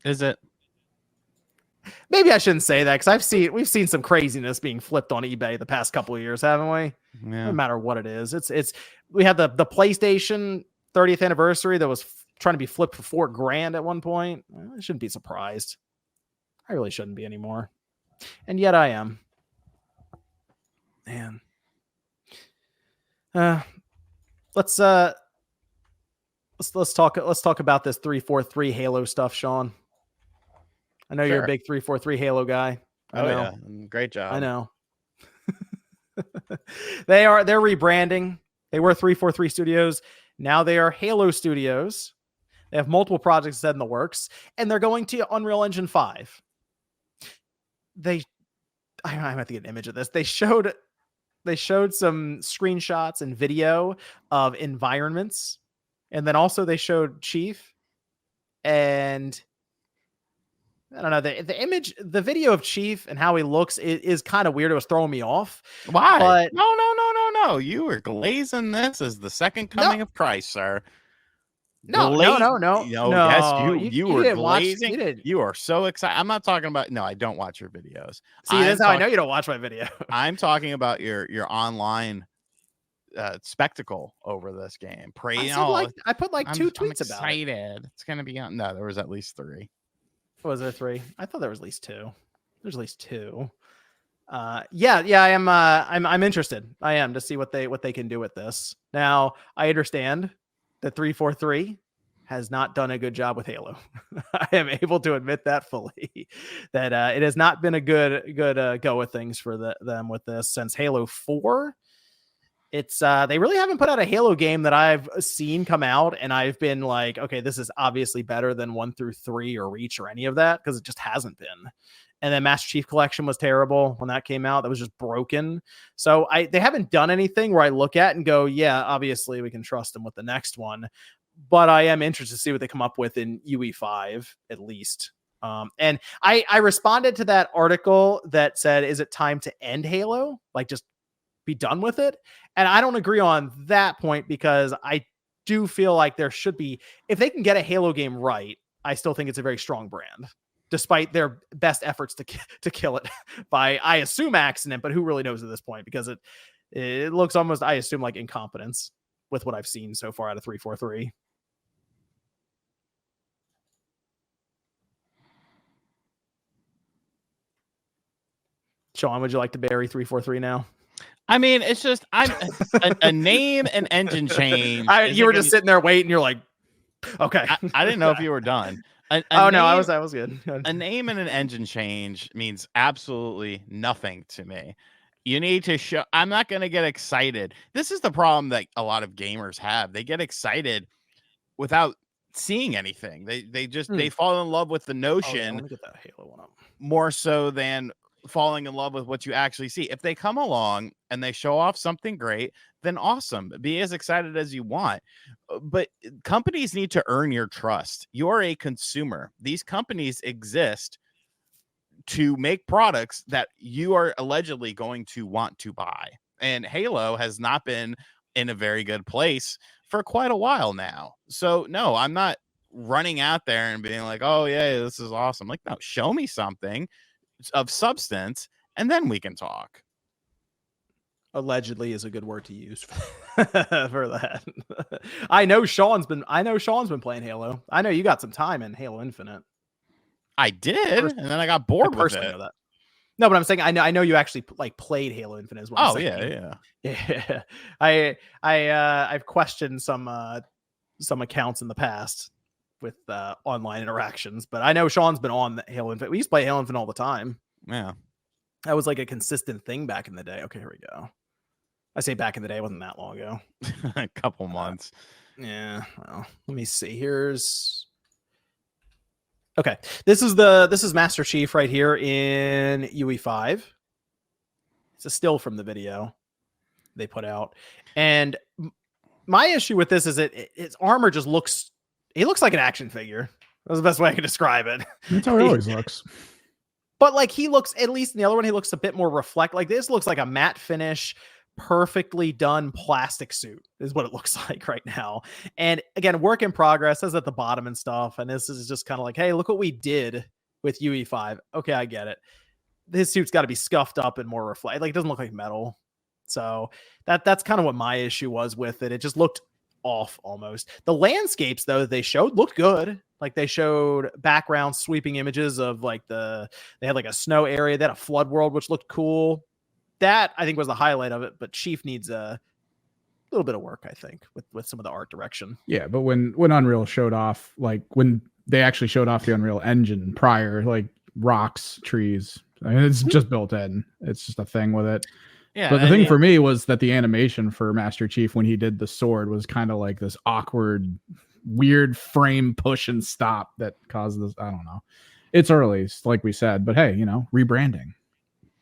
Is it? Maybe I shouldn't say that, because we've seen some craziness being flipped on eBay the past couple of years, haven't we? Yeah. No matter what it is, we had the PlayStation 30th anniversary that was trying to be flipped for $4,000 at one point. I shouldn't be surprised. I really shouldn't be anymore, and yet I am. Man, let's talk about this 343 Halo stuff, Sean. I know you're a big 343 Halo guy. I know. Yeah. Great job. I know. They're rebranding. They were 343 Studios. Now they are Halo Studios. They have multiple projects set in the works, and they're going to Unreal Engine 5. I have to get an image of this. They showed some screenshots and video of environments, and then also they showed Chief, and I don't know, the video of Chief and how he looks is kind of weird. It was throwing me off. Why? But No. You were glazing this as the second coming of Christ, sir. No. Yes, you were glazing. You are so excited. I'm not talking about. No, I don't watch your videos. See, that's how I know you don't watch my video. I'm talking about your online spectacle over this game. I put like 2 tweets about it. It's gonna be on. No, there was at least 3. Was there 3? I thought there was at least 2. There's at least 2. Yeah, I am. I'm interested. I am, to see what they can do with this. Now, I understand that 343 has not done a good job with Halo. I am able to admit that fully. That it has not been a good go with things for them with this since Halo 4. It's they really haven't put out a Halo game that I've seen come out and I've been like, okay, this is obviously better than 1 through 3 or Reach or any of that, because it just hasn't been. And then Master Chief Collection was terrible when that came out. That was just broken. So they haven't done anything where I look at and go, yeah, obviously we can trust them with the next one. But I am interested to see what they come up with in UE5 at least. And I responded to that article that said, is it time to end Halo? Like, just be done with it. And I don't agree on that point, because I do feel like there should be, if they can get a Halo game right, I still think it's a very strong brand, despite their best efforts to kill it by, I assume, accident, but who really knows at this point, because it looks almost, I assume, like incompetence with what I've seen so far out of 343. Sean, would you like to bury 343 now? I mean, it's just a name and engine change. You were just sitting there waiting. You're like, okay. I didn't know if you were done. No, I was good. A name and an engine change means absolutely nothing to me. You need to show. I'm not going to get excited. This is the problem that a lot of gamers have. They get excited without seeing anything. They fall in love with the notion. Let me get that Halo one up. More so than falling in love with what you actually see. If they come along and they show off something great, then awesome. Be as excited as you want. But companies need to earn your trust. You're a consumer. These companies exist to make products that you are allegedly going to want to buy. And Halo has not been in a very good place for quite a while now. So no, I'm not running out there and being like, oh yeah, this is awesome. Like, no, show me something of substance and then we can talk. Allegedly is a good word to use for that. I know Sean's been playing Halo. I know you got some time in Halo Infinite. I did, and then I got bored with it. Know that. No, but I'm saying I know you actually like played Halo Infinite as well. Oh yeah. I've questioned some accounts in the past with online interactions, but I know Sean's been on Halo Infinite. We used to play Halo Infinite all the time. Yeah, that was like a consistent thing back in the day. Okay, here we go. I say back in the day, it wasn't that long ago. A couple months. Yeah. Well, let me see. Okay. This is Master Chief right here in UE5. It's a still from the video they put out, and my issue with this is its armor just looks. He looks like an action figure. That's the best way I can describe it. That's how he always looks. But like he looks, at least in the other one, he looks a bit more like this looks like a matte finish, perfectly done plastic suit is what it looks like right now. And again, work in progress, says at the bottom and stuff. And this is just kind of like, hey, look what we did with UE5. Okay, I get it. His suit's got to be scuffed up and more reflect. Like, it doesn't look like metal. So that's kind of what my issue was with it. It just looked off almost. The landscapes though that they showed looked good. Like they showed background sweeping images of like they had like a snow area, they had a flood world which looked cool. That I think was the highlight of it, but Chief needs a little bit of work, I think, with some of the art direction. Yeah, but when Unreal showed off, like when they actually showed off the Unreal Engine prior, like rocks, trees, I mean, it's just built in. It's just a thing with it. Yeah, but the thing for me was that the animation for Master Chief when he did the sword was kind of like this awkward, weird frame push and stop that caused this. I don't know. It's early, like we said, but hey, rebranding.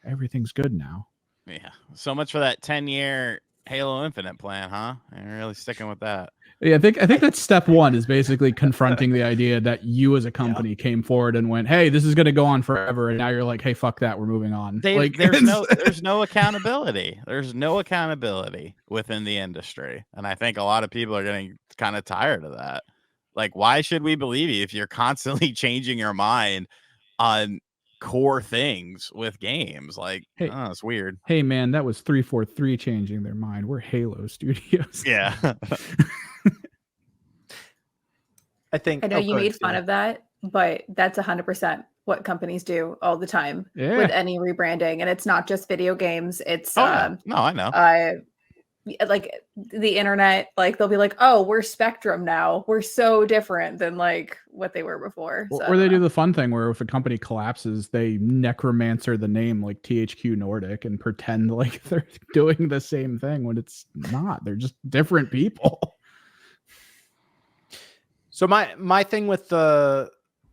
Everything's good now. Yeah. So much for that 10-year Halo Infinite plan, huh? I'm really sticking with that. Yeah, I think that's step one is basically confronting the idea that you as a company came forward and went, hey, this is going to go on forever. And now you're like, hey, fuck that. We're moving on. There's no accountability. There's no accountability within the industry. And I think a lot of people are getting kind of tired of that. Like, why should we believe you if you're constantly changing your mind on core things with games? Like, hey, it's weird. Hey, man, that was 343 changing their mind. We're Halo Studios. Yeah. I know you made fun of that, but that's 100% what companies do all the time with any rebranding. And it's not just video games. It's no, I know. like the internet, like they'll be like, oh, we're Spectrum now, we're so different than like what they were before. So, or they do the fun thing where if a company collapses, they necromancer the name like THQ Nordic and pretend like they're doing the same thing when it's not. They're just different people. So my thing with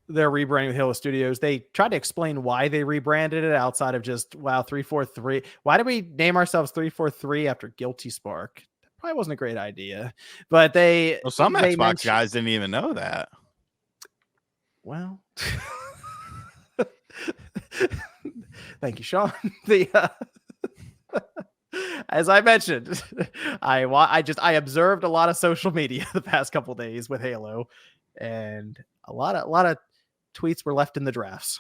their rebranding with Halo Studios, they tried to explain why they rebranded it outside of just 343. Why did we name ourselves 343 after Guilty Spark? That probably wasn't a great idea. But some Xbox guys didn't even know that. Well, thank you, Sean. As I mentioned, I observed a lot of social media the past couple of days with Halo, and a lot of tweets were left in the drafts.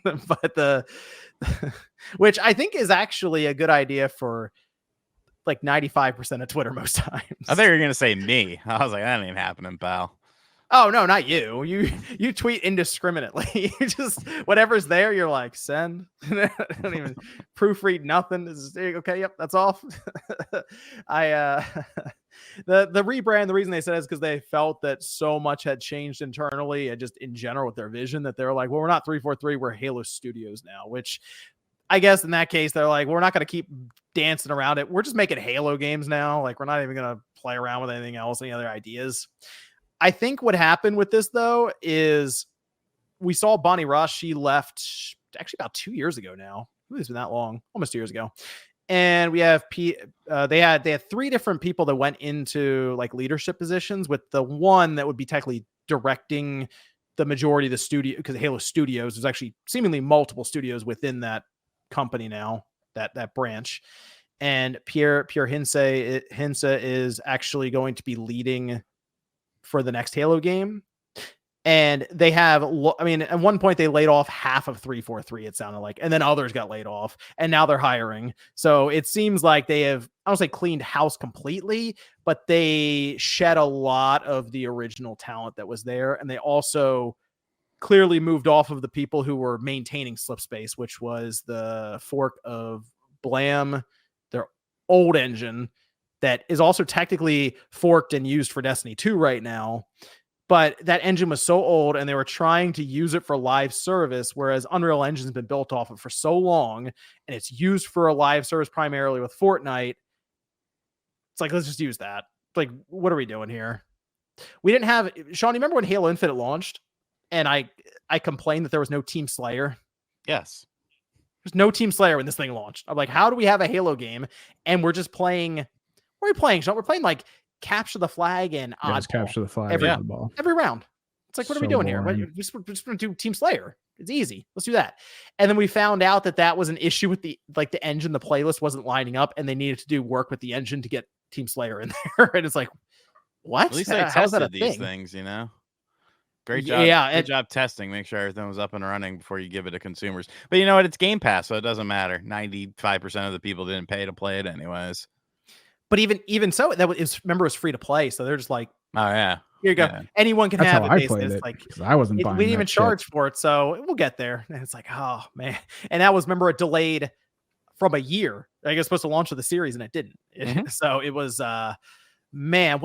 But which I think is actually a good idea for like 95% of Twitter most times. I thought you were gonna say me. I was like, that ain't happening, pal. Oh no, not you. You tweet indiscriminately. You just whatever's there, you're like send. I don't even proofread nothing. Okay, yep, that's off. The rebrand, the reason they said it is because they felt that so much had changed internally and just in general with their vision that they're like, well, we're not 343, we're Halo Studios now, which I guess in that case, they're like, we're not going to keep dancing around it. We're just making Halo games now. Like, we're not even going to play around with anything else, any other ideas. I think what happened with this, though, is we saw Bonnie Rush. She left actually about 2 years ago now. It's been that long, almost 2 years ago. And we have they had three different people that went into like leadership positions, with the one that would be technically directing the majority of the studio, because Halo Studios, there's actually seemingly multiple studios within that company now, that branch. And Pierre Hinze is actually going to be leading for the next Halo game. And they have, at one point they laid off half of 343, it sounded like, and then others got laid off, and now they're hiring. So it seems like they have, I don't say cleaned house completely, but they shed a lot of the original talent that was there. And they also clearly moved off of the people who were maintaining Slipspace, which was the fork of Blam, their old engine that is also technically forked and used for Destiny 2 right now. But that engine was so old and they were trying to use it for live service, whereas Unreal Engine's been built off of for so long and it's used for a live service primarily with Fortnite. It's like, let's just use that. Like, what are we doing here? We didn't have, Sean, you remember when Halo Infinite launched and I complained that there was no Team Slayer? Yes. There's no Team Slayer when this thing launched. I'm like, how do we have a Halo game and we're just playing, what are we playing, Sean? We're playing like Capture the Flag and Oddball. Capture the Flag every round. It's like, what are we doing here? We're just going to do Team Slayer. It's easy. Let's do that. And then we found out that was an issue with the engine. The playlist wasn't lining up and they needed to do work with the engine to get Team Slayer in there. And it's like, what? At least they tested these things, you know? Great job. Yeah, good job testing. Make sure everything was up and running before you give it to consumers. But you know what? It's Game Pass, so it doesn't matter. 95% of the people didn't pay to play it anyways. But even so, remember, it was free to play. So they're just like, oh yeah, here you go. Yeah. Anyone can have it. I played it. Like, I wasn't buying. We didn't even charge for it, so we'll get there. And it's like, oh man. And that was, remember, it delayed from a year. I guess supposed to launch with the series, and it didn't. Mm-hmm. So it was, man,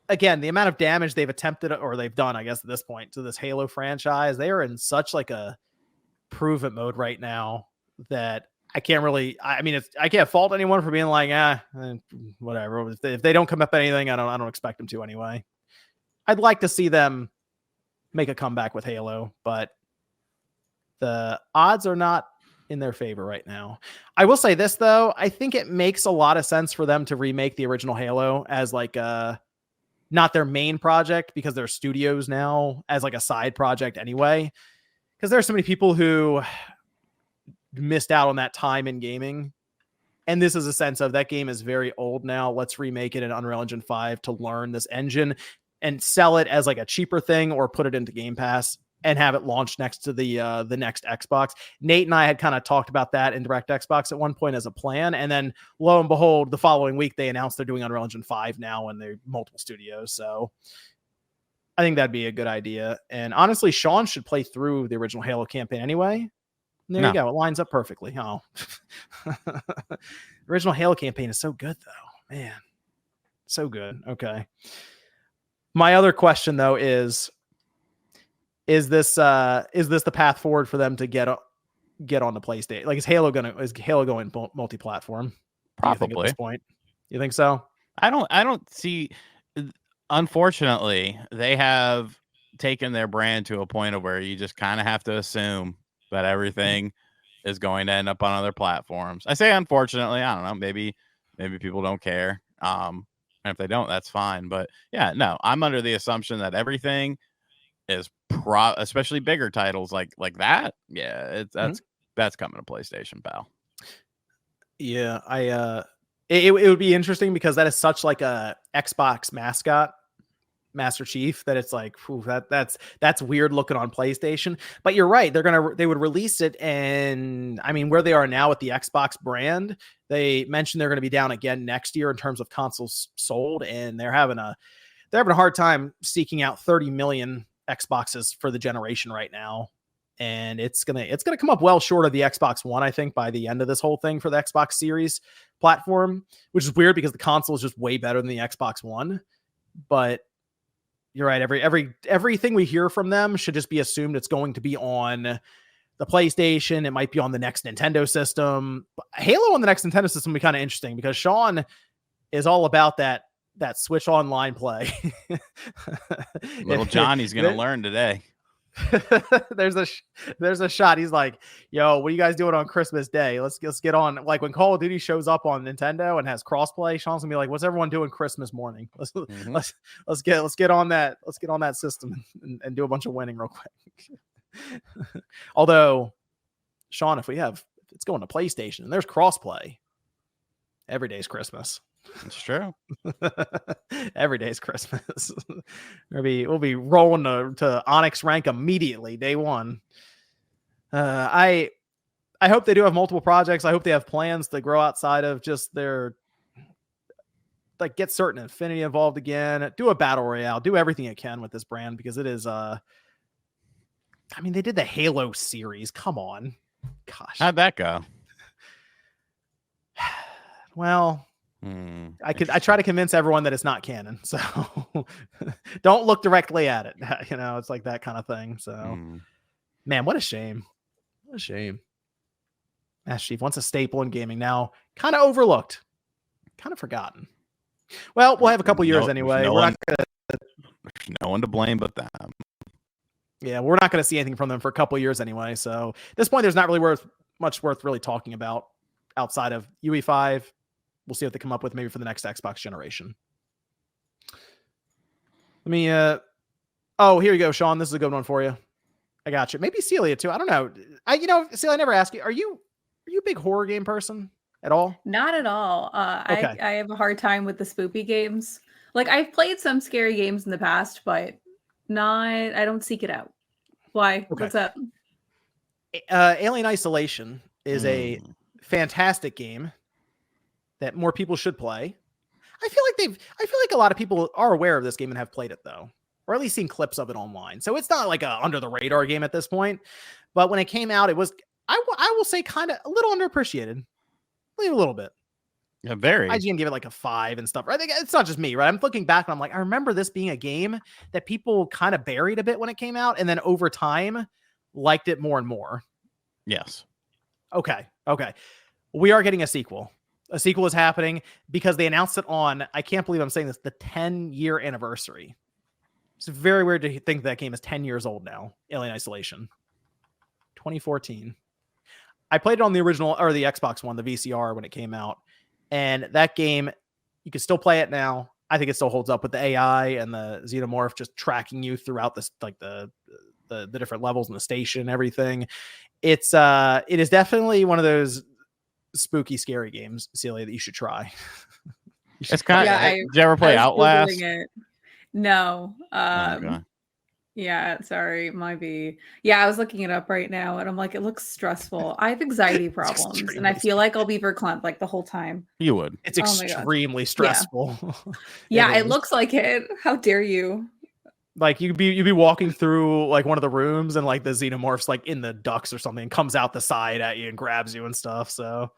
again, the amount of damage they've attempted, or they've done, I guess at this point, to this Halo franchise. They are in such like a prove it mode right now that I can't really, I can't fault anyone for being like, whatever. If they don't come up with anything, I don't expect them to anyway. I'd like to see them make a comeback with Halo, but the odds are not in their favor right now. I will say this though. I think it makes a lot of sense for them to remake the original Halo as like not their main project, because they're studios now, as like a side project anyway. Because there's so many people who missed out on that time in gaming, and this is a sense of that game is very old now. Let's remake it in Unreal Engine 5 to learn this engine and sell it as like a cheaper thing, or put it into Game Pass and have it launched next to the next Xbox. Nate and I had kind of talked about that in Direct Xbox at one point as a plan, and then lo and behold, the following week they announced they're doing Unreal Engine 5 now, and they're multiple studios. So I think that'd be a good idea. And honestly, Sean should play through the original Halo campaign anyway. There you go. It lines up perfectly. Oh, the original Halo campaign is so good, though. Man, so good. Okay. My other question though is this the path forward for them to get on the PlayStation? Like, is Halo going multi-platform? Probably. At this point, you think so? I don't see. Unfortunately, they have taken their brand to a point of where you just kind of have to assume that everything is going to end up on other platforms. I say unfortunately. I don't know. Maybe people don't care. And if they don't, that's fine. But yeah, no, I'm under the assumption that everything is especially bigger titles like that. Yeah, that's coming to PlayStation, pal. Yeah, it would be interesting because that is such like a Xbox mascot, Master Chief, that it's like, whew, that's weird looking on PlayStation. But you're right, they would release it, and I mean, where they are now with the Xbox brand, they mentioned they're going to be down again next year in terms of consoles sold, and they're having a hard time seeking out 30 million Xboxes for the generation right now. And it's gonna come up well short of the Xbox One, I think, by the end of this whole thing for the Xbox Series platform, which is weird because the console is just way better than the Xbox One. But you're right, everything we hear from them should just be assumed it's going to be on the PlayStation. It might be on the next Nintendo system. But Halo on the next Nintendo system would be kind of interesting because Sean is all about that Switch Online play. Little Johnny's gonna learn today. there's a shot. He's like, yo, what are you guys doing on Christmas Day? Let's get on. Like, when Call of Duty shows up on Nintendo and has crossplay, Sean's gonna be like, what's everyone doing Christmas morning? Let's get on that system and do a bunch of winning real quick. Although, Sean, if it's going to PlayStation and there's crossplay, every day's Christmas. It's true. Every day's Christmas. We'll be rolling to Onyx rank immediately, day one. I hope they do have multiple projects. I hope they have plans to grow outside of just their, like, get certain Infinity involved again, do a battle royale, do everything it can with this brand, because it is I mean, they did the Halo series. Come on. Gosh. How'd that go? Well, I try to convince everyone that it's not canon, so don't look directly at it. It's like that kind of thing. So, man, what a shame! What a shame. Master Chief, once a staple in gaming, now kind of overlooked, kind of forgotten. Well, we'll have a couple years anyway. There's no one to blame but them. Yeah, we're not going to see anything from them for a couple years anyway. So at this point, there's not really much worth really talking about outside of UE5. We'll see what they come up with maybe for the next Xbox generation. Let me, oh, here you go, Sean. This is a good one for you. I got you. Maybe Celia too. I don't know. Celia, I never asked you, are you a big horror game person at all? Not at all. Okay. I have a hard time with the spoopy games. Like, I've played some scary games in the past, but I don't seek it out. Why? Okay. What's up? Alien Isolation is a fantastic game that more people should play. I feel like a lot of people are aware of this game and have played it, though, or at least seen clips of it online. So it's not like a under the radar game at this point. But when it came out, it was, I will say, kind of a little underappreciated, a little bit. Yeah, very. IGN gave it like a 5 and stuff. I think it's not just me, right? I'm looking back and I'm like, I remember this being a game that people kind of buried a bit when it came out, and then over time liked it more and more. Yes. Okay. We are getting a sequel. A sequel is happening because they announced it on, I can't believe I'm saying this, the 10-year anniversary. It's very weird to think that game is 10 years old now. Alien Isolation. 2014. I played it on the original, or the Xbox One, the VCR, when it came out. And that game, you can still play it now. I think it still holds up with the AI and the xenomorph just tracking you throughout this, like the different levels in the station and everything. It is definitely one of those spooky, scary games, Celia, that you should try. It's kind of. Did you ever play Outlast? No. Okay. Yeah, sorry, might be. Yeah, I was looking it up right now, and I'm like, it looks stressful. I have anxiety problems, and I feel like I'll be verklempt like the whole time. You would. It's extremely stressful. Yeah, it looks like it. How dare you? Like you'd be walking through like one of the rooms, and like the xenomorph's like in the ducts or something, and comes out the side at you and grabs you and stuff. So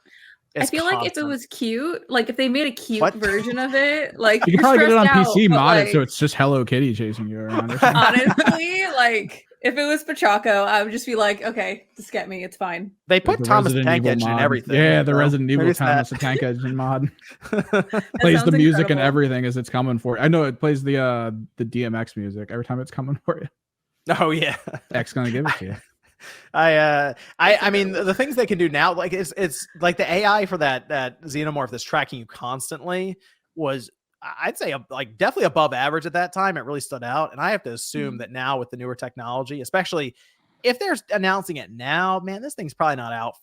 I feel like if it was cute, like if they made a cute version of it, like You you're can probably get it on stressed PC out, but, modded, like, so it's just Hello Kitty chasing you around. Or something. honestly, like if it was Pachaco, I would just be like, okay, just get me, it's fine. They put the Thomas Resident Tank Evil Engine and mod. everything. Yeah, the so Resident Evil maybe it's Thomas that. the Tank Engine mod plays the sounds music and incredible. everything as it's coming for you. I know it plays the DMX music every time it's coming for you. Oh yeah, X gonna give it to you. I mean the things they can do now, like it's like the AI for that xenomorph that's tracking you constantly was, I'd say, like definitely above average at that time. It really stood out, and I have to assume that now with the newer technology, especially if they're announcing it now, man, this thing's probably not out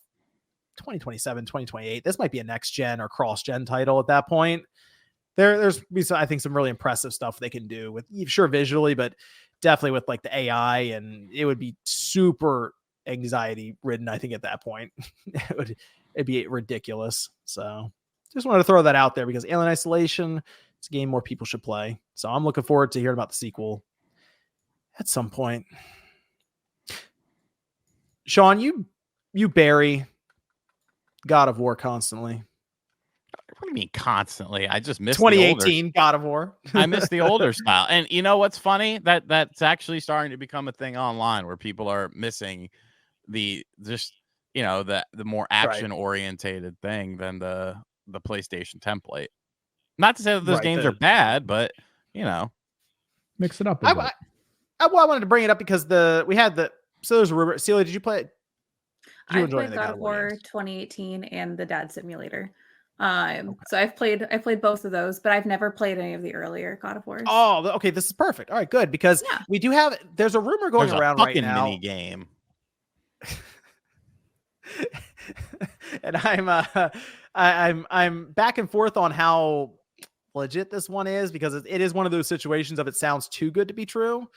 2027, 2028. This might be a next gen or cross gen title at that point. There's I think some really impressive stuff they can do with, sure, visually, but definitely with like the AI, and it would be super anxiety ridden, I think, at that point. It'd be ridiculous. So just wanted to throw that out there because Alien Isolation, it's a game more people should play. So I'm looking forward to hearing about the sequel at some point. Sean, you bury God of War constantly. What do you mean constantly? I just missed 2018 God of War. I miss the older style. And you know what's funny? That's actually starting to become a thing online where people are missing the more action orientated thing than the PlayStation template. Not to say that those games are bad, but mix it up. I wanted to bring it up because there's a rumor. Celia, did you play it? I played God of War 2018 and the Dad Simulator. So I've played both of those, but I've never played any of the earlier God of Wars. Oh, okay, this is perfect. All right, good, because we do have. There's a rumor going around right now. Mini game. And I'm back and forth on how legit this one is, because it is one of those situations of it sounds too good to be true.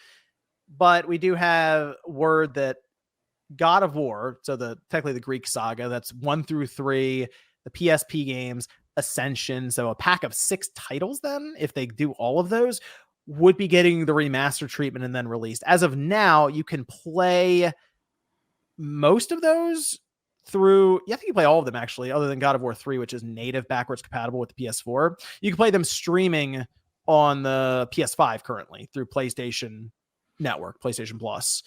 But we do have word that God of War, so technically the Greek saga, that's 1 through 3, the PSP games, Ascension, so a pack of 6 titles then, if they do all of those, would be getting the remaster treatment and then released. As of now, you can play most of those through, I think you play all of them actually, other than God of War 3, which is native backwards compatible with the PS4. You can play them streaming on the PS5 currently through PlayStation Network, PlayStation Plus.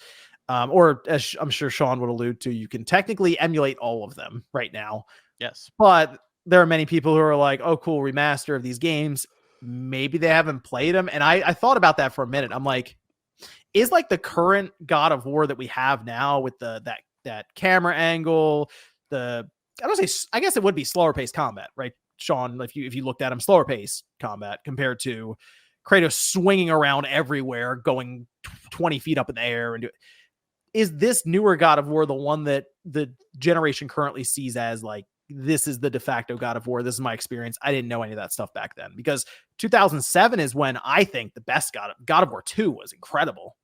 Or as I'm sure Sean would allude to, you can technically emulate all of them right now. Yes. But there are many people who are like, oh, cool, remaster of these games. Maybe they haven't played them. And I thought about that for a minute. I'm like, is like the current God of War that we have now with that camera angle, I guess it would be slower paced combat, right, Sean? If you looked at him, slower paced combat compared to Kratos swinging around everywhere, going 20 feet up in the air. Is this newer God of War the one that the generation currently sees as like, this is the de facto God of War? This is my experience. I didn't know any of that stuff back then, because 2007 is when I think the best God of War 2 was incredible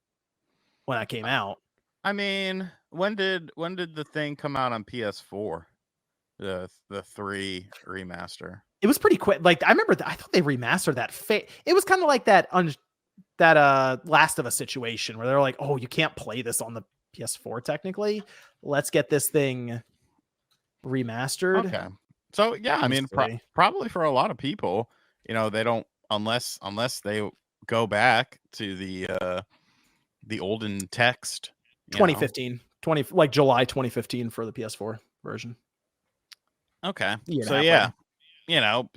when that came out. I mean, when did the thing come out on PS4? The 3 remaster. It was pretty quick. Like I remember, I thought they remastered that. It was kind of like that Last of Us situation where they're like, oh, you can't play this on the PS4 technically. Let's get this thing remastered. Okay. So yeah, I mean, probably for a lot of people, they don't, unless they go back to the olden text. 2015, like July 2015 for the PS4 version. Okay. So yeah,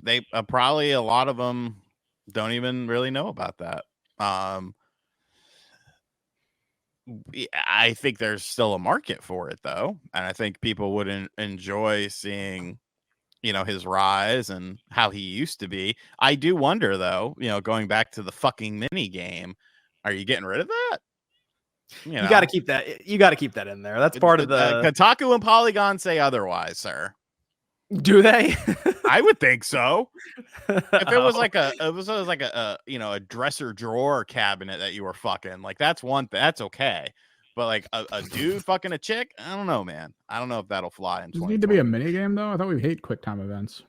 they probably, a lot of them don't even really know about that. I think there's still a market for it though, and I think people would enjoy seeing his rise and how he used to be. I do wonder though, going back to the fucking mini game, are you getting rid of that? You got to keep that. You got to keep that in there. That's part of the Kotaku and Polygon say otherwise, sir. Do they? I would think so. If it was like a dresser drawer cabinet that you were fucking, like, that's one thing, that's okay. But like a dude fucking a chick, I don't know, man. I don't know if that'll fly in 2020. Does it need to be a mini game though? I thought we hate QuickTime events.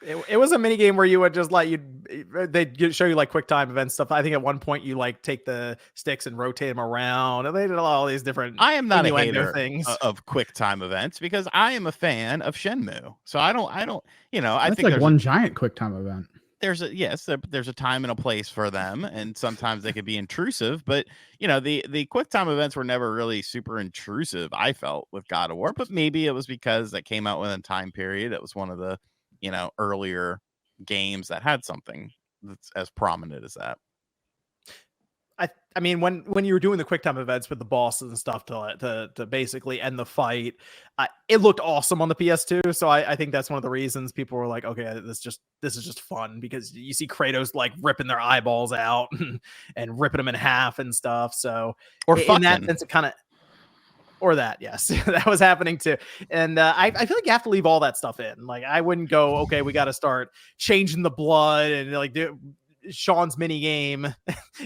It was a mini game where you would just they'd show you like quick time event stuff. I think at one point you like take the sticks and rotate them around, and they did all these different. I am not a hater things of quick time events because I am a fan of Shenmue. So I don't, I That's think like one giant quick time event. There's a time and a place for them, and sometimes they could be intrusive, but the quick time events were never really super intrusive, I felt, with God of War. But maybe it was because that came out within a time period. It was one of the earlier games that had something that's as prominent as that. I mean, when you were doing the quick time events with the bosses and stuff to basically end the fight, it looked awesome on the PS2. So I think that's one of the reasons people were like, okay, this is just fun, because you see Kratos like ripping their eyeballs out and ripping them in half and stuff. So in that sense, it kind of, or that, yes, that was happening too. And I feel like you have to leave all that stuff in. Like, I wouldn't go, okay, we got to start changing the blood and like do Sean's mini game,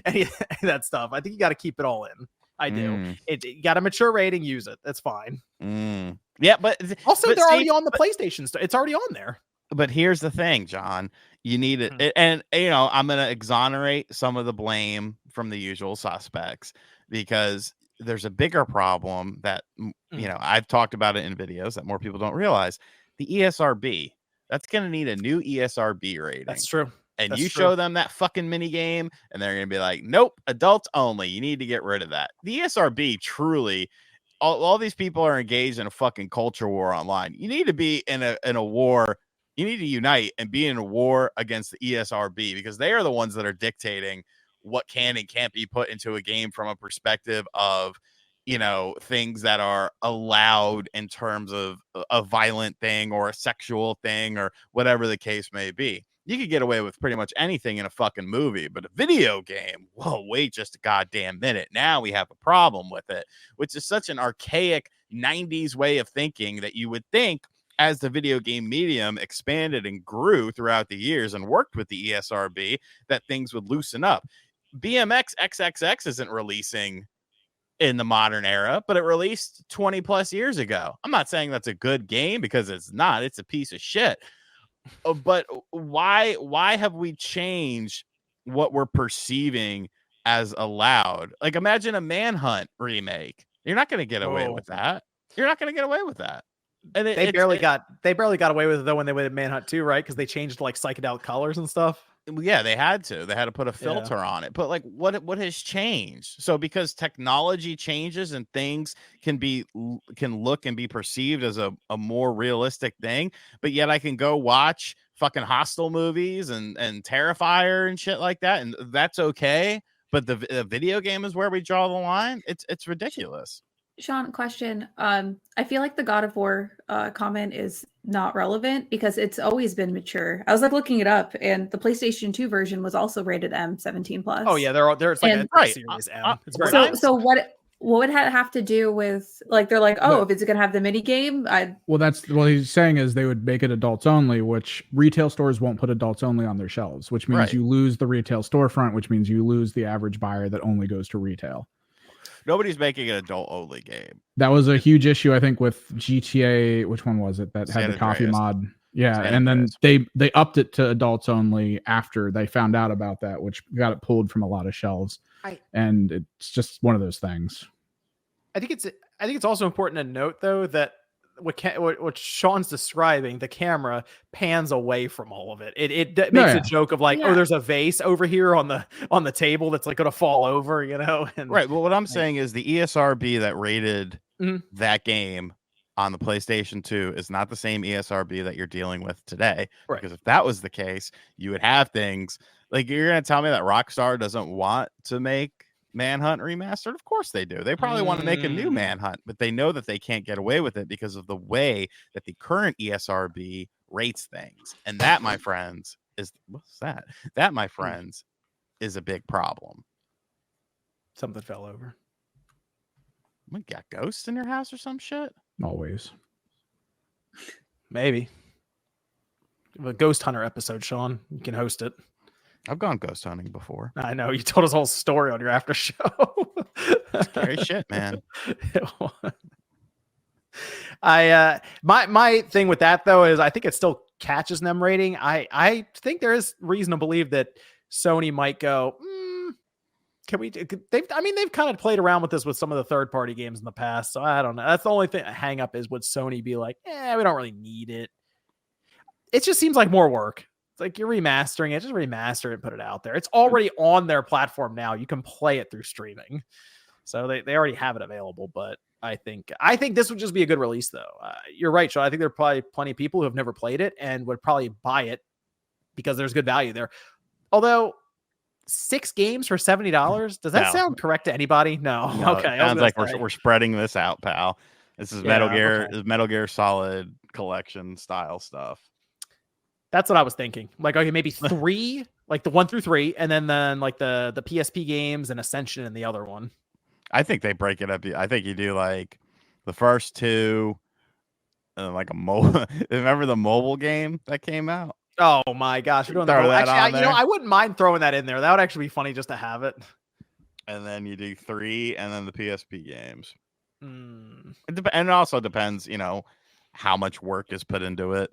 any of that stuff. I think you got to keep it all in. I do. You got a mature rating, use it. That's fine. Yeah, but also they're already on the PlayStation. It's already on there. But here's the thing, John. You need it, and I'm gonna exonerate some of the blame from the usual suspects, because there's a bigger problem that I've talked about it in videos that more people don't realize. The ESRB, that's gonna need a new ESRB rating. That's true. And you show them that fucking mini game, and they're gonna be like, "Nope, adults only. You need to get rid of that." The ESRB truly, all these people are engaged in a fucking culture war online. You need to be in a war. You need to unite and be in a war against the ESRB, because they are the ones that are dictating what can and can't be put into a game from a perspective of things that are allowed in terms of a violent thing or a sexual thing or whatever the case may be. You could get away with pretty much anything in a fucking movie, but a video game, whoa, wait just a goddamn minute. Now we have a problem with it, which is such an archaic 90s way of thinking that you would think, as the video game medium expanded and grew throughout the years and worked with the ESRB, that things would loosen up. BMX XXX isn't releasing in the modern era, but it released 20 plus years ago. I'm not saying that's a good game, because it's not. It's a piece of shit. But why have we changed what we're perceiving as allowed? Like, imagine a Manhunt remake. You're not going to get away with that. You're not going to get away with that. And they barely got away with it though when they went Manhunt 2, right? Because they changed like psychedelic colors and stuff. Yeah, they had to put a filter on it. But like, what has changed? So because technology changes and things can look and be perceived as a more realistic thing, but yet I can go watch fucking Hostel movies and Terrifier and shit like that, and that's okay. But the video game is where we draw the line. It's ridiculous. Sean, question. I feel like the God of War comment is not relevant because it's always been mature. I was like looking it up, and the PlayStation 2 version was also rated M 17 plus. Oh yeah, it's like a series M. It's very nice. So what would that have to do with, like, they're like, if it's gonna have the mini game? That's what he's saying is they would make it adults only, which retail stores won't put adults only on their shelves, which means you lose the retail storefront, which means you lose the average buyer that only goes to retail. Nobody's making an adult-only game. That was a huge issue, I think, with GTA. Which one was it that had the coffee mod? Yeah, and then they upped it to adults only after they found out about that, which got it pulled from a lot of shelves. And it's just one of those things. I think it's also important to note, though, that what Sean's describing, the camera pans away from all of it. It makes a joke of like, there's a vase over here on the table that's like going to fall over, And, right. Well, what I'm saying is the ESRB that rated that game on the PlayStation 2 is not the same ESRB that you're dealing with today. Right. Because if that was the case, you would have things like, you're going to tell me that Rockstar doesn't want to make Manhunt remastered? Of course they do. They probably want to make a new Manhunt, but they know that they can't get away with it because of the way that the current ESRB rates things. And that, my friends, is is a big problem. Something fell over. We got ghosts in your house or some shit? Always. Maybe. A Ghost Hunter episode, Sean. You can host it. I've gone ghost hunting before. I know. You told us a whole story on your after show. Scary shit, man. My thing with that, though, is I think it's still catches them rating, I think there is reason to believe that Sony might go, can we? They've kind of played around with this with some of the third-party games in the past, so I don't know. That's the only thing. Hang up is would Sony be like, we don't really need it. It just seems like more work. It's like you're remastering it, just remaster it and put it out there. It's already on their platform now. You can play it through streaming, so they already have it available. But I think this would just be a good release, though. You're right, Sean. I think there are probably plenty of people who have never played it and would probably buy it because there's good value there. Although 6 games for $70, does that sound correct to anybody? No. Okay. Sounds like we're spreading this out, pal. This is Metal Gear. Okay. Metal Gear Solid collection style stuff. That's what I was thinking. Like, okay, maybe 3, like the 1 through 3, and then like the PSP games and Ascension and the other one. I think they break it up. I think you do like the first 2, like a mobile. Remember the mobile game that came out? Oh my gosh, we're doing that. Actually, I wouldn't mind throwing that in there. That would actually be funny just to have it. And then you do 3, and then the PSP games. And it also depends, how much work is put into it.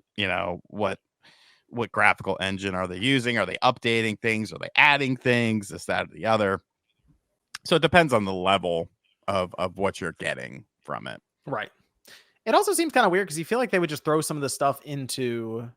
What graphical engine are they using? Are they updating things? Are they adding things? This, that, or the other. So it depends on the level of what you're getting from it. Right. It also seems kind of weird because you feel like they would just throw some of this stuff into.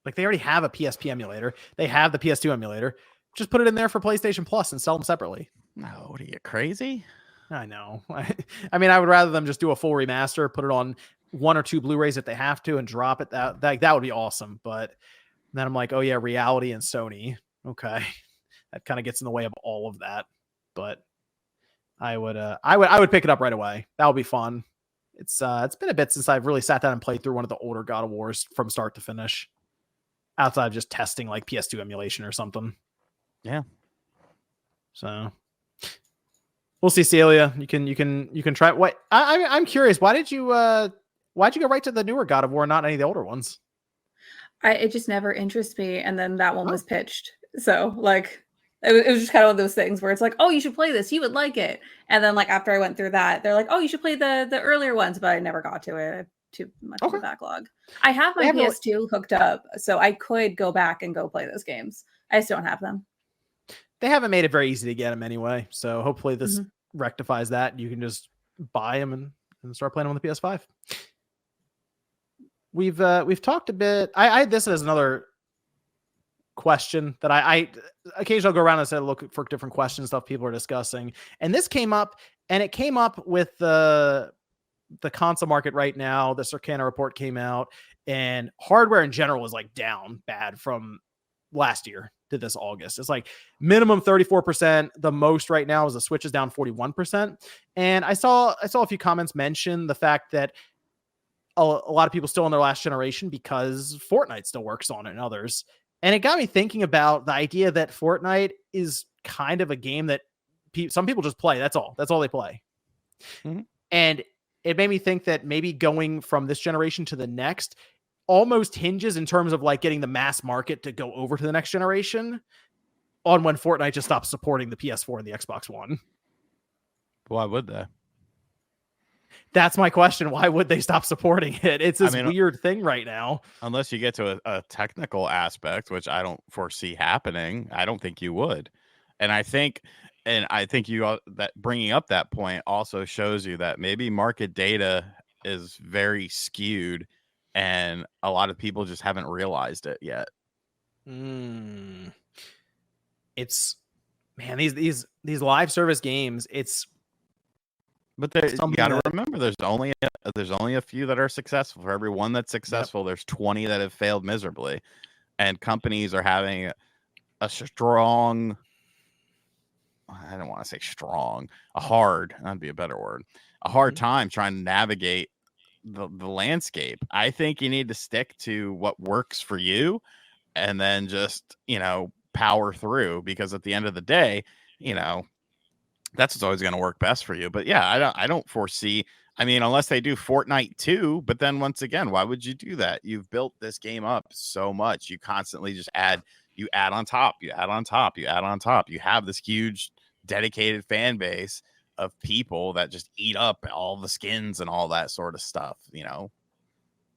Like they already have a PSP emulator. They have the PS2 emulator. Just put it in there for PlayStation Plus and sell them separately. No, what are you, crazy? I know. I mean, I would rather them just do a full remaster, put it on 1 or 2 Blu-rays if they have to, and drop it. That would be awesome. But then I'm like, oh yeah, Reality and Sony. Okay, that kind of gets in the way of all of that. But I would pick it up right away. That would be fun. It's been a bit since I've really sat down and played through one of the older God of Wars from start to finish. Outside of just testing like PS2 emulation or something. Yeah. So we'll see, Celia. You can try. What I'm curious. Why'd you go right to the newer God of War, not any of the older ones? It just never interests me. And then that one was pitched. So like it was just kind of one of those things where it's like, oh, you should play this. You would like it. And then like after I went through that, they're like, oh, you should play the earlier ones, but I never got to it. Too much of a backlog. I have my PS2 hooked up, so I could go back and go play those games. I just don't have them. They haven't made it very easy to get them anyway, so hopefully this rectifies that. You can just buy them and start playing them on the PS5. We've talked a bit. I had this as another question that I occasionally I'll go around and say look for different questions, stuff people are discussing, and this came up, and it came up with the console market right now. The Circana report came out, and hardware in general is like down bad from last year to this August. It's like minimum 34%. The most right now is the Switch is down 41%. And I saw a few comments mention the fact that a lot of people still in their last generation because Fortnite still works on it and others. And it got me thinking about the idea that Fortnite is kind of a game that some people just play. That's all they play. And it made me think that maybe going from this generation to the next almost hinges in terms of like getting the mass market to go over to the next generation on when Fortnite just stops supporting the PS4 and the Xbox One. Why would they? That's my question. Why would they stop supporting it? It's this weird thing right now. Unless you get to a technical aspect, which I don't foresee happening. I don't think you would. And I think you that bringing up that point also shows you that maybe market data is very skewed and a lot of people just haven't realized it yet. It's these live service games, but you got to remember there's only a few that are successful. For every one that's successful, there's 20 that have failed miserably. And companies are having a strong, I don't want to say strong, that'd be a better word, a hard time trying to navigate the landscape. I think you need to stick to what works for you and then just, power through, because at the end of the day, that's what's always going to work best for you. But yeah, I don't foresee, unless they do Fortnite 2, but then once again, why would you do that? You've built this game up so much. You constantly just add on top. You have this huge dedicated fan base of people that just eat up all the skins and all that sort of stuff,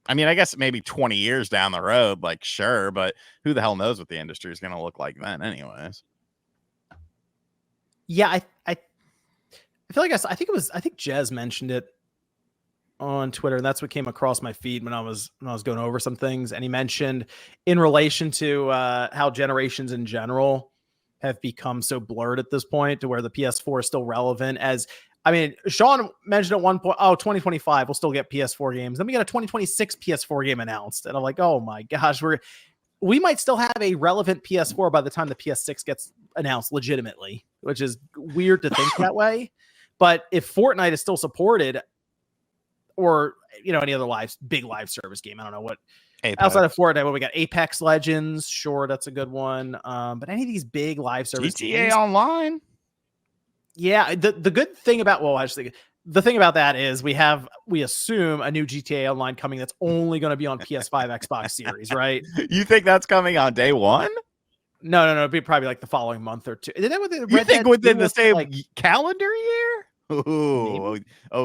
I mean, I guess maybe 20 years down the road, like, sure, but who the hell knows what the industry is going to look like then, anyways. Yeah, I feel like I think Jez mentioned it on Twitter, and that's what came across my feed when I was going over some things. And he mentioned in relation to how generations in general have become so blurred at this point to where the PS4 is still relevant. As I mean, Sean mentioned at one point, 2025 we'll still get PS4 games. Then we got a 2026 PS4 game announced, and I'm like, oh my gosh, we might still have a relevant PS4 by the time the PS6 gets announced legitimately, which is weird to think that way. But if Fortnite is still supported, or any other big live service game, I don't know what Apex. Outside of Fortnite, what we got, Apex Legends, sure, that's a good one. But any of these big live service GTA games, Online, yeah. The good thing about the thing about that is we assume a new GTA Online coming that's only going to be on PS5, Xbox Series, right? You think that's coming on day one? No, it'd be probably like the following month or two. Is that what you think within the same calendar year?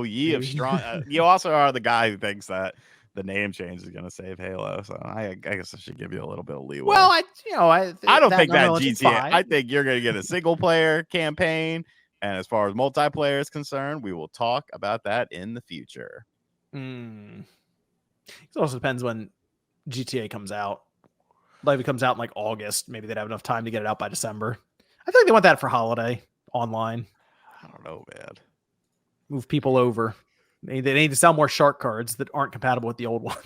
Ye of strong. You also are the guy who thinks that the name change is going to save Halo, so I guess I should give you a little bit of leeway. Well, I don't think that GTA. I think you're going to get a single player campaign, and as far as multiplayer is concerned, we will talk about that in the future. It also depends when GTA comes out. Like if it comes out in like August, maybe they'd have enough time to get it out by December. I think they want that for holiday online. I don't know, man. Move people over. They need to sell more shark cards that aren't compatible with the old one.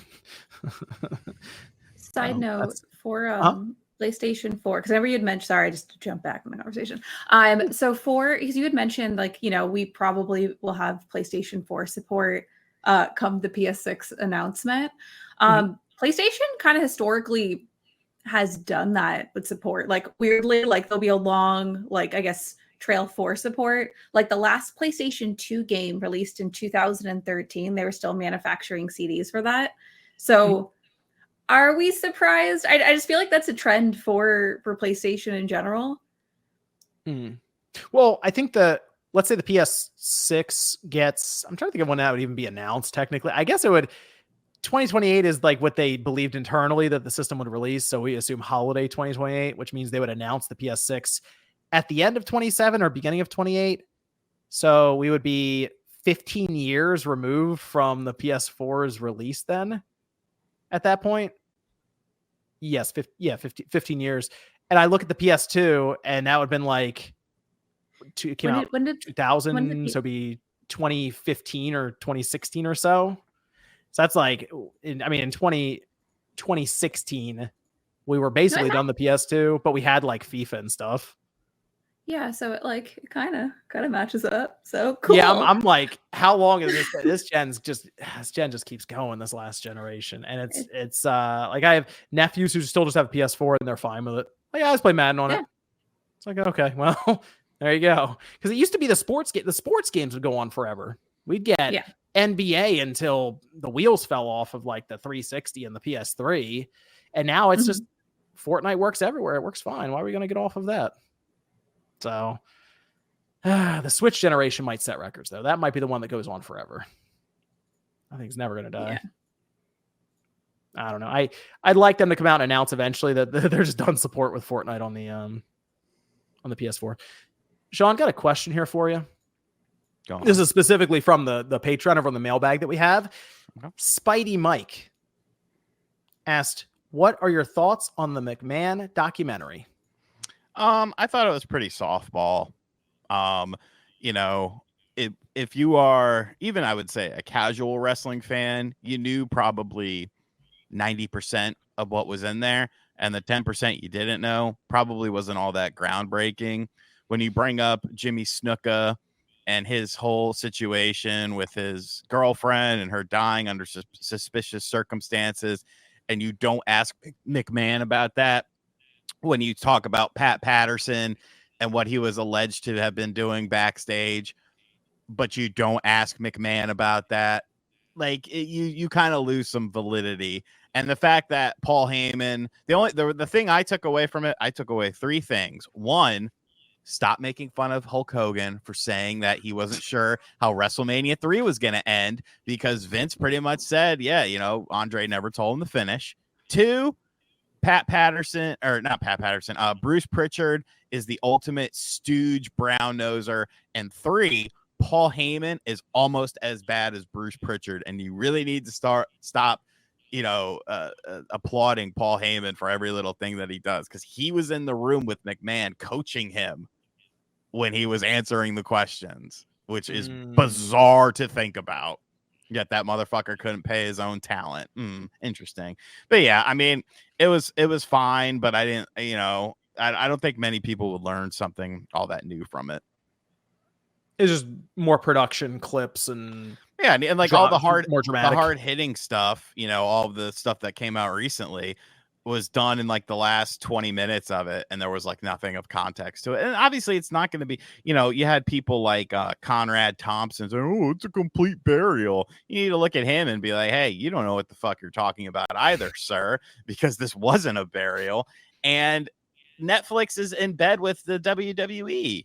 Side note for PlayStation 4, because whenever you'd mentioned, sorry, just to jump back in the conversation. So because you had mentioned we probably will have PlayStation 4 support come the PS6 announcement. PlayStation kind of historically has done that with support. Like weirdly, there'll be a long, I guess, trail for support. Like the last PlayStation 2 game released in 2013, they were still manufacturing CDs for that. So are we surprised? I just feel like that's a trend for PlayStation in general. Well, I think let's say the PS6 gets, I'm trying to think of when that would even be announced technically. I guess it would, 2028 is like what they believed internally that the system would release. So we assume holiday 2028, which means they would announce the PS6 at the end of 27 or beginning of 28. So we would be 15 years removed from the PS4's release then at that point. Yes, 15 years. And I look at the PS2 and that would have been like, it came out 2000, so it'd be 2015 or 2016 or so. So that's in 2016, we were basically done the PS2, but we had FIFA and stuff. Yeah, so it kind of matches up. So cool. Yeah, I'm like, how long is this? This gen just keeps going. This last generation, and it's I have nephews who still just have a PS4 and they're fine with it. I just play Madden on it. It's like, okay, well, there you go. Because it used to be the sports games would go on forever. We'd get NBA until the wheels fell off of the 360 and the PS3, and now it's just Fortnite works everywhere. It works fine. Why are we going to get off of that? So the Switch generation might set records, though. That might be the one that goes on forever. I think it's never going to die. Yeah. I don't know. I'd like them to come out and announce eventually that they're just done support with Fortnite on the PS4. Sean, got a question here for you. This is specifically from the Patreon or from the mailbag that we have. Okay. Spidey Mike asked, "What are your thoughts on the McMahon documentary?" I thought it was pretty softball. If you are even, I would say, a casual wrestling fan, you knew probably 90% of what was in there, and the 10% you didn't know probably wasn't all that groundbreaking. When you bring up Jimmy Snuka and his whole situation with his girlfriend and her dying under suspicious circumstances, and you don't ask McMahon about that, when you talk about Pat Patterson and what he was alleged to have been doing backstage, but you don't ask McMahon about that, you kind of lose some validity. And the fact that Paul Heyman, the thing I took away from it, I took away three things. One, stop making fun of Hulk Hogan for saying that he wasn't sure how WrestleMania 3 was going to end because Vince pretty much said, yeah, you know, Andre never told him the finish. 2, Bruce Pritchard is the ultimate stooge brown noser. And 3, Paul Heyman is almost as bad as Bruce Pritchard. And you really need to stop, you know, applauding Paul Heyman for every little thing that he does, because he was in the room with McMahon coaching him when he was answering the questions, which is bizarre to think about. Yet that motherfucker couldn't pay his own talent. Interesting. But yeah, I mean, it was fine, but I didn't, you know, I don't think many people would learn something all that new from it. It's just more production clips and and like all the more dramatic, the hard hitting stuff, you know, all of the stuff that came out recently was done in like the last 20 minutes of it, and there was like nothing of context to it. And obviously it's not going to be, you know, you had people like Conrad Thompson saying, oh, it's a complete burial. You need to look at him and be like, hey, you don't know what the fuck you're talking about either, sir, because this wasn't a burial. And Netflix is in bed with the WWE.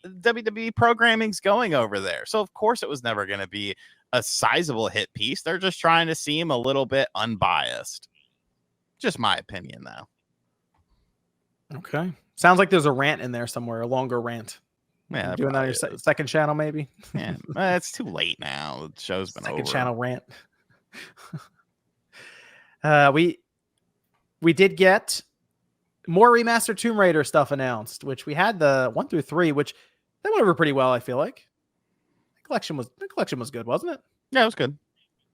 WWE programming's going over there, so of course it was never going to be a sizable hit piece. They're just trying to seem a little bit unbiased. Just my opinion, though. Okay. Sounds like there's a rant in there somewhere, a longer rant. Yeah, doing that on your second channel, maybe. Yeah, it's too late now. The show's been second over. Channel rant. We did get more remastered Tomb Raider stuff announced, which we had the 1 through 3, which that went over pretty well. I feel like the collection was good, wasn't it? Yeah, it was good.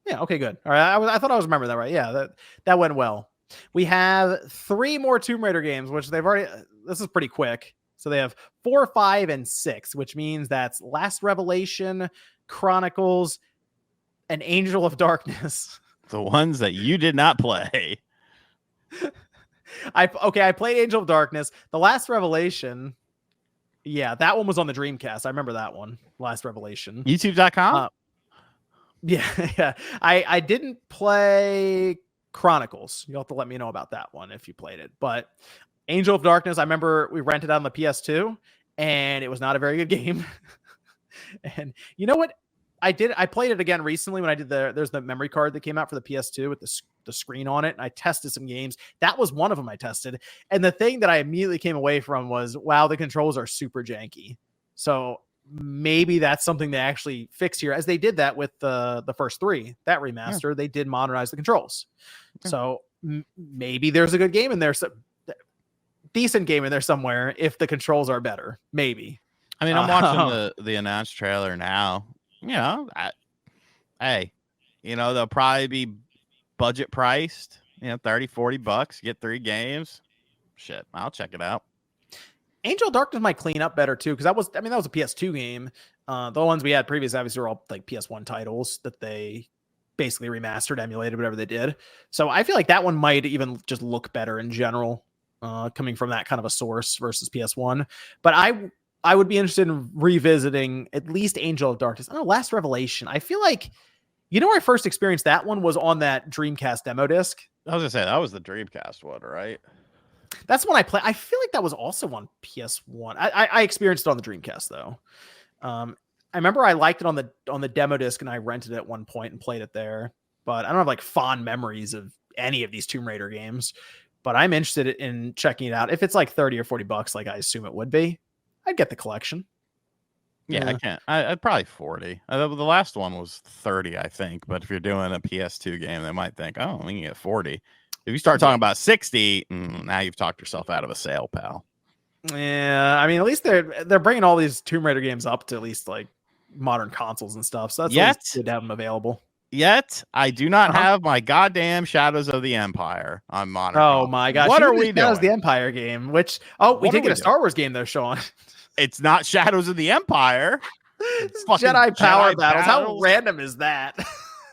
Yeah. Okay. Good. All right. I thought I was remembering that right. Yeah. That went well. We have 3 more Tomb Raider games, which they've already. This is pretty quick. So they have 4, 5, and 6, which means that's Last Revelation, Chronicles, and Angel of Darkness. The ones that you did not play. I played Angel of Darkness. The Last Revelation. Yeah, that one was on the Dreamcast. I remember that one. Last Revelation. YouTube.com. Yeah. I didn't play Chronicles. You'll have to let me know about that one if you played it. But Angel of Darkness, I remember we rented it on the PS2, and it was not a very good game. And you know what? I played it again recently when I did there's the memory card that came out for the PS2 with the screen on it, and I tested some games. That was one of them I tested. And the thing that I immediately came away from was, wow, the controls are super janky. So maybe that's something they actually fix here, as they did that with the first 3, that remaster. They did modernize the controls. So maybe there's a good game in there, decent game in there somewhere if the controls are better. Maybe. I mean, I'm watching the announced trailer now. You know, hey, you know, they'll probably be budget priced, you know, $30-$40, get 3 games. Shit, I'll check it out. Angel of Darkness might clean up better too, because that was a PS2 game. The ones we had previous obviously were all like PS1 titles that they basically remastered, emulated, whatever they did. So I feel like that one might even just look better in general, coming from that kind of a source versus PS1. But I would be interested in revisiting at least Angel of Darkness. Last Revelation. I feel like, you know, where I first experienced that one was on that Dreamcast demo disc. I was gonna say that was the Dreamcast one, right? That's when I play. I feel like that was also on PS1. I experienced it on the Dreamcast though. I remember I liked it on the demo disc, and I rented it at one point and played it there. But I don't have like fond memories of any of these Tomb Raider games. But I'm interested in checking it out. If it's like $30 or $40, like I assume it would be, I'd get the collection. Yeah, I can't. I'd probably 40. The last one was 30, I think. But if you're doing a PS2 game, they might think, oh, we can get 40. If you start talking about 60, now you've talked yourself out of a sale, pal. Yeah, I mean, at least they're bringing all these Tomb Raider games up to at least like modern consoles and stuff. So that's good to have them available. Yet I do not have my goddamn Shadows of the Empire on modern. Oh my gosh! What are we doing? Shadows of the Empire game, which we did get a Star Wars game though, Sean. It's not Shadows of the Empire. It's Jedi Power Battles. How random is that?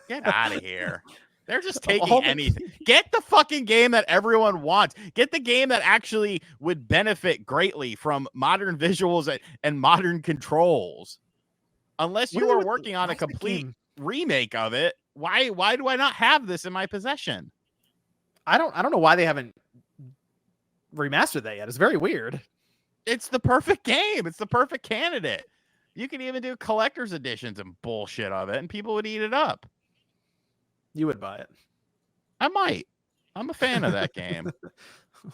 Get out of here. They're just taking anything. Get the fucking game that everyone wants. Get the game that actually would benefit greatly from modern visuals and modern controls. Unless you are working on a complete remake of it, why do I not have this in my possession? I don't know why they haven't remastered that yet. It's very weird. It's the perfect game. It's the perfect candidate. You can even do collector's editions and bullshit of it, and people would eat it up. You would buy it. I might. I'm a fan of that game.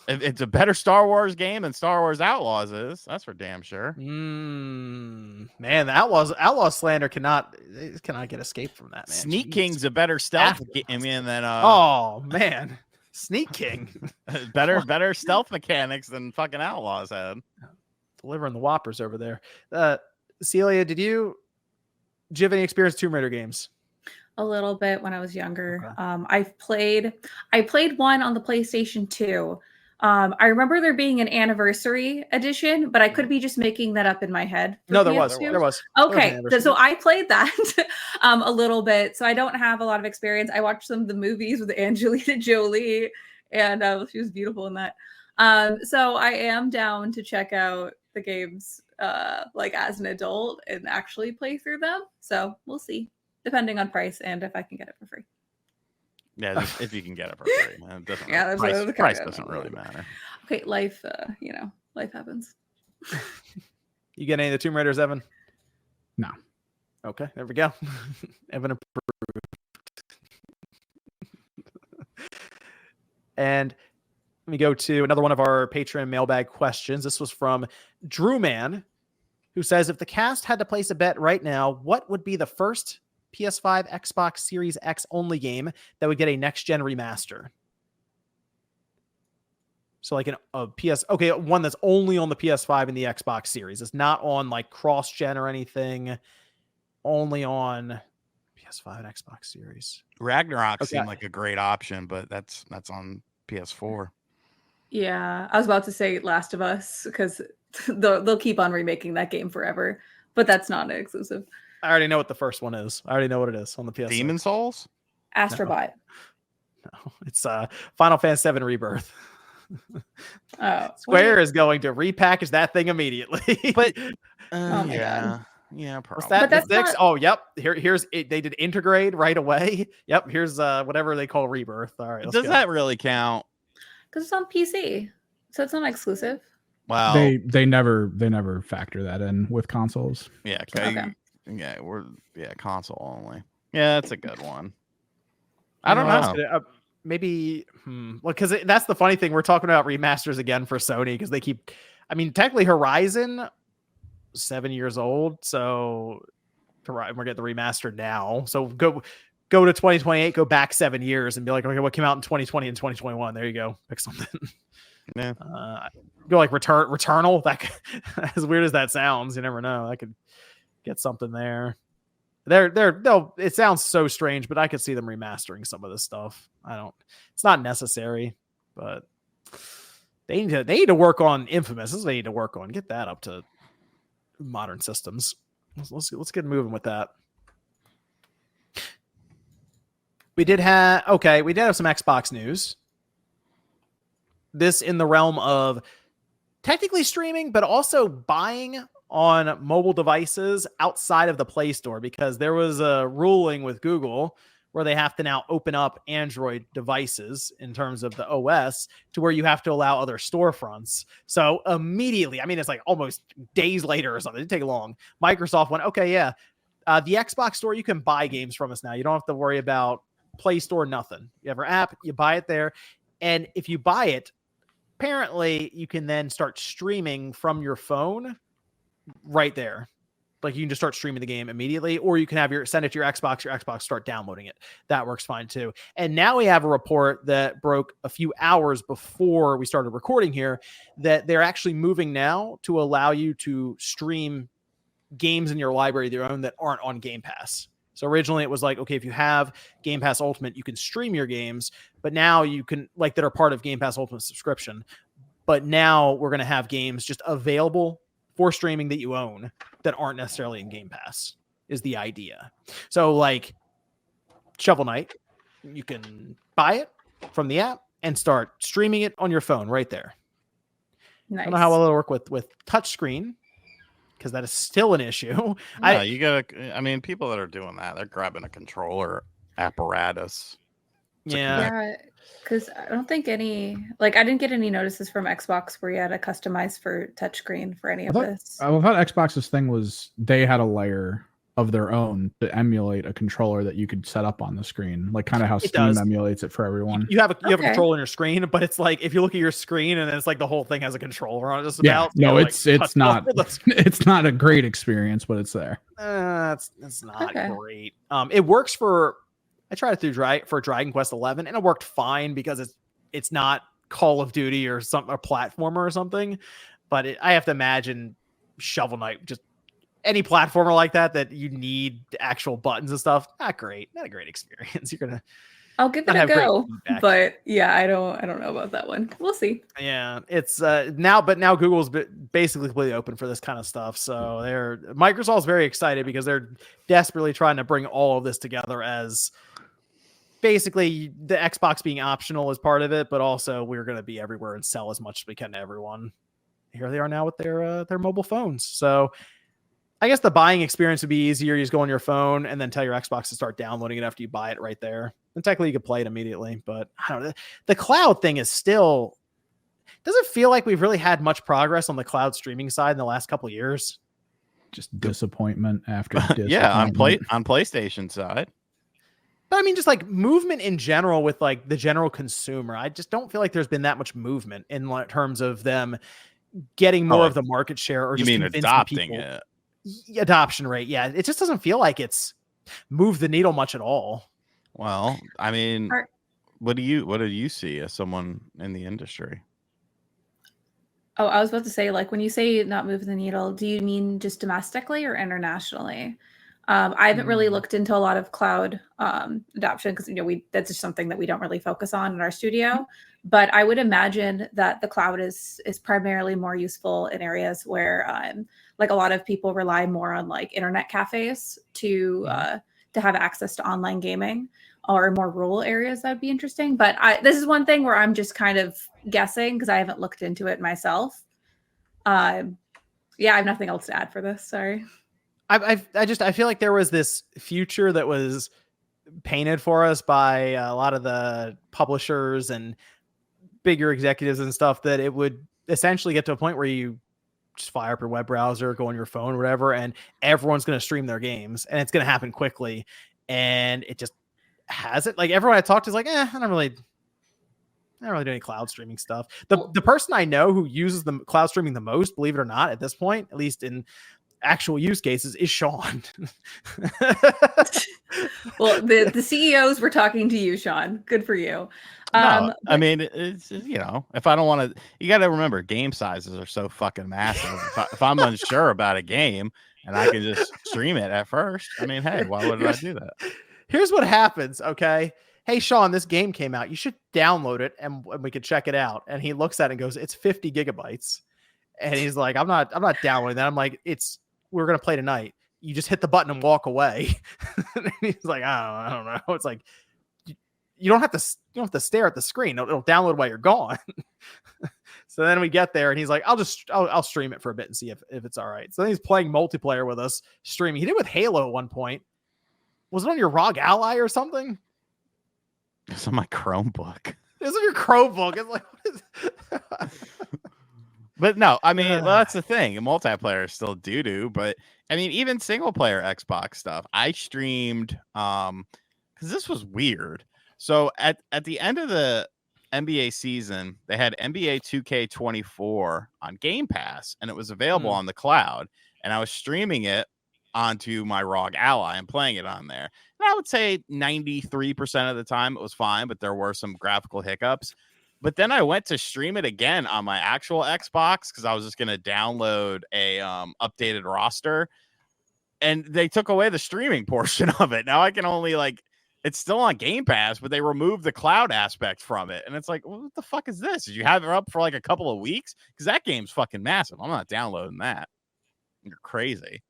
It's a better Star Wars game than Star Wars Outlaws is. That's for damn sure. Man, the Outlaw slander cannot get escaped from that, man. Sneak Jeez. King's a better stealth game than oh man, Sneak King. better stealth mechanics than fucking Outlaws had. Delivering the whoppers over there. Celia, did you have any experience with Tomb Raider games? A little bit when I was younger. Okay. I played one on the PlayStation 2. I remember there being an anniversary edition, but I could be just making that up in my head. No, there was. Okay, so I played that a little bit. So I don't have a lot of experience. I watched some of the movies with Angelina Jolie, and she was beautiful in that. So I am down to check out the games like as an adult and actually play through them. So we'll see, depending on price and if I can get it for free. Yeah, if you can get it for free. It doesn't price doesn't really matter. Okay, life happens. You get any of the Tomb Raiders, Evan? No. Okay, there we go. Evan approved. And let me go to another one of our Patreon mailbag questions. This was from Drew Man, who says, if the cast had to place a bet right now, what would be the first PS5, Xbox Series X only game that would get a next-gen remaster? So like one that's only on the PS5 and the Xbox Series. It's not on like cross-gen or anything. Only on PS5 and Xbox Series. Ragnarok seemed like a great option, but that's on PS4. Yeah, I was about to say Last of Us because they'll keep on remaking that game forever, but that's not an exclusive. I already know what the first one is. I already know what it is on the PS. Demon Souls? Astrobot. No, it's Final Fantasy VII Rebirth. Square is going to repackage that thing immediately. But oh my God. Yeah, probably. What's that? But that's Not... not... Oh, yep. Here's it. They did integrate right away. Yep. Here's whatever they call Rebirth. All right. Does that really count? Because it's on PC, so it's not exclusive. Wow. They never factor that in with consoles. Yeah. Okay. Yeah, console only. Yeah, that's a good one. I don't know. Maybe, well, because that's the funny thing. We're talking about remasters again for Sony because they keep. I mean, technically, Horizon, 7 years old, so we're getting the remaster now. So go to 2028, go back 7 years, and be like, okay, what came out in 2020 and 2021? There you go, pick something. Yeah. Go like Returnal. That as weird as that sounds, you never know. I could get something there. It sounds so strange, but I could see them remastering some of this stuff. It's not necessary, but they need to work on Infamous. This is what they need to work on. Get that up to modern systems. Let's get moving with that. We did have some Xbox news. This in the realm of technically streaming, but also buying on mobile devices outside of the Play Store, because there was a ruling with Google where they have to now open up Android devices in terms of the OS to where you have to allow other storefronts. So immediately, I mean, it's like almost days later or something. It didn't take long. Microsoft went, okay, yeah, the Xbox Store, you can buy games from us now. You don't have to worry about Play Store, nothing. You have our app, you buy it there. And if you buy it, apparently you can then start streaming from your phone right there. Like you can just start streaming the game immediately, or you can send it to your Xbox start downloading it. That works fine too. And now we have a report that broke a few hours before we started recording here that they're actually moving now to allow you to stream games in your library of your own that aren't on Game Pass. So originally it was like, okay, if you have Game Pass Ultimate, you can stream your games, but now you can, like, that are part of Game Pass Ultimate subscription. But now we're going to have games just available for streaming that you own that aren't necessarily in Game Pass is the idea. So like Shovel Knight, you can buy it from the app and start streaming it on your phone right there. Nice. I don't know how well it'll work with touchscreen, because that is still an issue. No, people that are doing that, they're grabbing a controller apparatus. Yeah, because I don't think I didn't get any notices from Xbox where you had to customize for touchscreen for any of this. I thought Xbox's thing was they had a layer of their own to emulate a controller that you could set up on the screen, like kind of how Steam emulates it for everyone. You have a controller on your screen, but it's like if you look at your screen and it's like the whole thing has a controller on it. Just about. No, it's not it's not a great experience, but it's there. It's not great. It works for. I tried it through for Dragon Quest 11, and it worked fine because it's not Call of Duty or a platformer or something. But I have to imagine Shovel Knight, just any platformer like that you need actual buttons and stuff. Not a great experience. I'll give it a go, but yeah, I don't know about that one. We'll see. Yeah, it's now Google's basically completely open for this kind of stuff. So Microsoft's very excited because they're desperately trying to bring all of this together as basically the Xbox being optional is part of it, but also we're going to be everywhere and sell as much as we can to everyone. Here they are now with their mobile phones. So I guess the buying experience would be easier. You just go on your phone and then tell your Xbox to start downloading it after you buy it right there. And technically you could play it immediately, but I don't know. The cloud thing is still, doesn't feel like we've really had much progress on the cloud streaming side in the last couple of years. Just disappointment after disappointment. Yeah, on PlayStation side. But I mean, just like movement in general with like the general consumer, I just don't feel like there's been that much movement in terms of them getting more of the market share or you just mean adopting people. it. Adoption rate. Yeah. It just doesn't feel like it's moved the needle much at all. Well, I mean, what do you see as someone in the industry? Oh, I was about to say, like, when you say not moving the needle, do you mean just domestically or internationally? I haven't really looked into a lot of cloud adoption because that's just something that we don't really focus on in our studio. But I would imagine that the cloud is primarily more useful in areas where like a lot of people rely more on like internet cafes to have access to online gaming, or more rural areas. That'd be interesting. But this is one thing where I'm just kind of guessing because I haven't looked into it myself. Yeah, I have nothing else to add for this. Sorry. I feel like there was this future that was painted for us by a lot of the publishers and bigger executives and stuff, that it would essentially get to a point where you just fire up your web browser, go on your phone, or whatever, and everyone's going to stream their games, and it's going to happen quickly. And it just hasn't. Like, everyone I talked to is like, I don't really do any cloud streaming stuff. The person I know who uses the cloud streaming the most, believe it or not, at this point, at least in actual use cases, is Sean. Well, the CEOs were talking to you, Sean. Good for you. No, I mean, it's, if I don't want to, you got to remember, game sizes are so fucking massive. If I'm unsure about a game and I can just stream it at first, I mean, hey, why would I do that? Here's what happens. Okay. Hey, Sean, this game came out. You should download it and we could check it out. And he looks at it and goes, it's 50 gigabytes. And he's like, I'm not downloading that. I'm like, we're going to play tonight. You just hit the button and walk away. And he's like, I don't know. It's like, you don't have to stare at the screen. It'll download while you're gone. So then we get there and he's like, I'll stream it for a bit and see if it's all right. So then he's playing multiplayer with us, streaming. He did with Halo at one point. Was it on your ROG Ally or something? It's on my Chromebook. It's on your Chromebook. It's like, what is... But no, I mean, well, that's the thing. Multiplayer is still doo-doo, but I mean, even single player Xbox stuff, I streamed because this was weird. So at the end of the NBA season, they had NBA 2K24 on Game Pass, and it was available on the cloud. And I was streaming it onto my ROG Ally and playing it on there. And I would say 93% of the time it was fine, but there were some graphical hiccups. But then I went to stream it again on my actual Xbox because I was just going to download a updated roster, and they took away the streaming portion of it. Now I can only it's still on Game Pass, but they removed the cloud aspect from it. And it's like, well, what the fuck is this? Did you have it up for like a couple of weeks? Because that game's fucking massive. I'm not downloading that. You're crazy.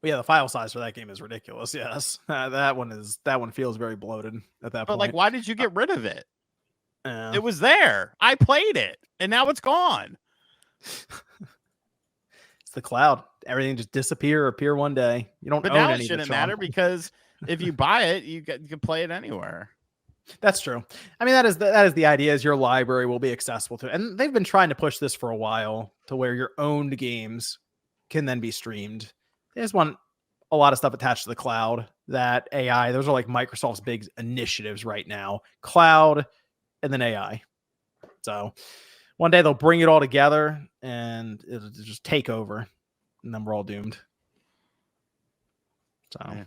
Yeah, the file size for that game is ridiculous. Yes, that one feels very bloated at that point. But why did you get rid of it? It was there. I played it, and now it's gone. It's the cloud. Everything just appear one day. You don't. But own now any it shouldn't of it, matter because if you buy it, you can play it anywhere. That's true. I mean, that is the idea. Is your library will be accessible to, and they've been trying to push this for a while to where your owned games can then be streamed. They just want a lot of stuff attached to the cloud. That AI, those are like Microsoft's big initiatives right now. Cloud and then AI. So one day they'll bring it all together and it'll just take over, and then we're all doomed. So,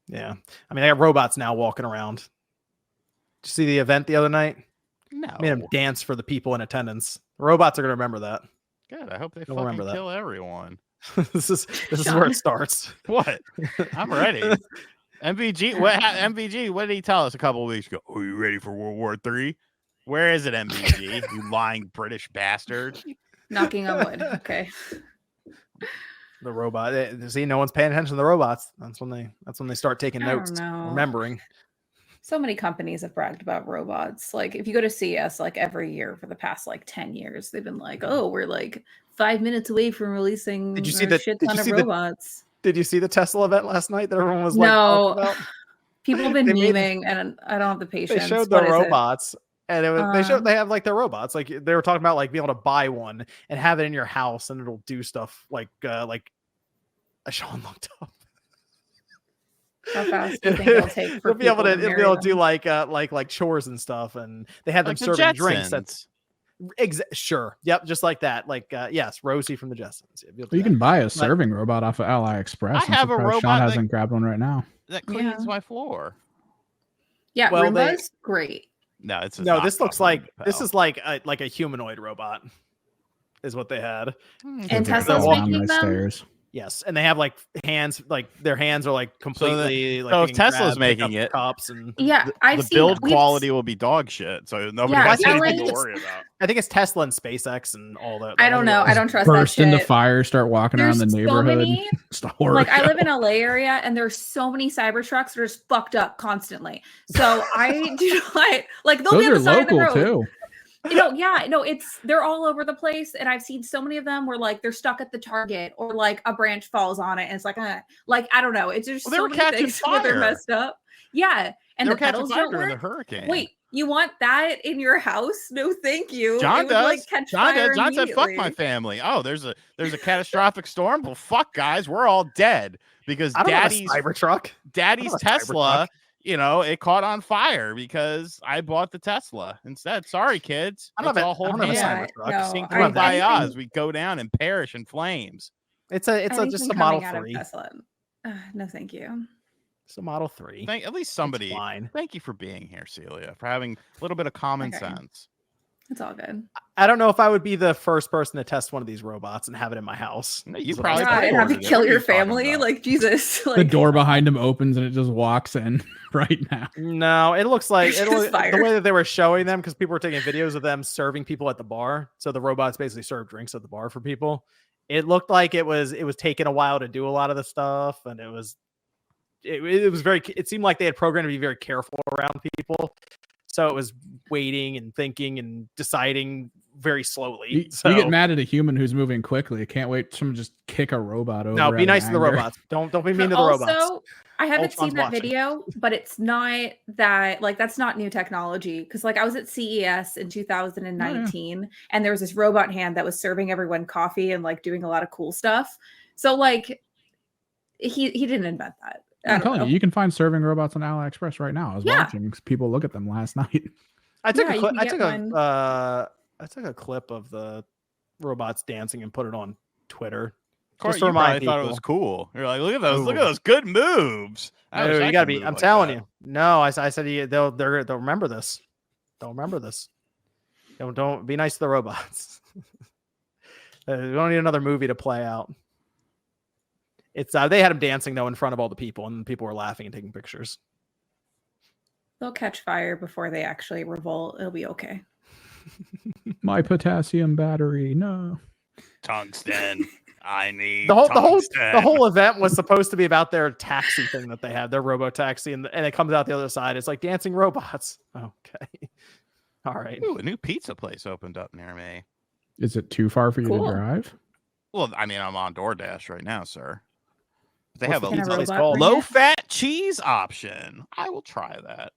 yeah. I mean, I got robots now walking around. Did you see the event the other night? No. Made them dance for the people in attendance. The robots are going to remember that. Good. I hope they They'll fucking remember that. kill everyone. this is where it starts. What? I'm ready. MVG. MVG? What did he tell us a couple of weeks ago? Are you ready for World War III? Where is it, MVG? You lying British bastard. Knocking on wood. Okay. The robot. See, no one's paying attention to the robots. That's when they start taking notes, remembering. So many companies have bragged about robots. Like if you go to CES, like every year for the past like 10 years, they've been like, "Oh, we're like 5 minutes away from releasing." Did you see the shit ton of robots? Did you see the Tesla event last night that everyone was no. Like, people have been memeing, and I don't have the patience. They showed the robots. And it was they have like their robots, like they were talking about like being able to buy one and have it in your house and it'll do stuff like Sean looked up. How fast do you think it'll take for it'll be able to do like chores and stuff, and they have them the serving drinks. Jetsons. That's sure, yep, just like that. Like yes, Rosie from the Jetsons. You can buy a serving robot off of AliExpress. I have a robot. Sean hasn't grabbed one right now. That cleans my floor. Yeah, well, Roomba's great. No, it's this looks like this is like a humanoid robot, is what they had. And Tesla's making them. Stairs. Yes, and they have like hands, like their hands are like completely. So if Tesla's making it, cups and the build quality will be dog shit. So nobody has anything to worry about. I think it's Tesla and SpaceX and all that. I don't know. I don't trust burst that shit. into fire, start walking around the neighborhood. Like I live in a LA area, and there's so many Cybertrucks that are just fucked up constantly. So I do not like. They'll be on the side of the road. Too. They're all over the place, and I've seen so many of them where like they're stuck at the Target or like a branch falls on it, and it's like I don't know. It's just so many things where they're messed up. Yeah, and the pedals don't work. The hurricane. Wait, you want that in your house? No, thank you. John does. John said, "Fuck my family." Oh, there's a catastrophic storm. Well, fuck, guys, we're all dead because Daddy's Tesla. You know, it caught on fire because I bought the Tesla instead. Sorry, kids. I don't have a Cybertruck. Sync by Oz. We go down and perish in flames. It's just a Model 3. No, thank you. It's a Model 3. At least somebody. Thank you for being here, Celia, for having a little bit of common sense. It's all good. I don't know if I would be the first person to test one of these robots and have it in my house. No, you probably have to kill your family. Like Jesus. The door behind him opens and it just walks in right now. No, it looks like the way that they were showing them, because people were taking videos of them serving people at the bar. So the robots basically serve drinks at the bar for people. It looked like it was taking a while to do a lot of the stuff, and it was very. It seemed like they had programmed to be very careful around people. So it was waiting and thinking and deciding very slowly. You get mad at a human who's moving quickly. I can't wait for someone to just kick a robot over. No, be nice to the robots. Don't be mean to the robots. Also, I haven't seen that video, but it's not that that's not new technology. Because I was at CES in 2019, and there was this robot hand that was serving everyone coffee and doing a lot of cool stuff. So he didn't invent that. I'm telling you can find serving robots on AliExpress right now. I was watching people look at them last night. I took a clip of the robots dancing and put it on Twitter. Just to remind people. Thought it was cool. You're like, look at those good moves. You gotta be. I'm telling you. No, I said they'll remember this. They'll remember this. Don't be nice to the robots. We don't need another movie to play out. It's they had him dancing though in front of all the people, and people were laughing and taking pictures. They'll catch fire before they actually revolt. It'll be okay. My potassium battery, no. Tungsten. I need the whole event was supposed to be about their taxi thing that they have, their robo taxi, and it comes out the other side. It's like dancing robots. Okay. All right. Ooh, a new pizza place opened up near me. Is it too far for you to drive? Well, I mean, I'm on DoorDash right now, sir. They have a low-fat cheese option. I will try that.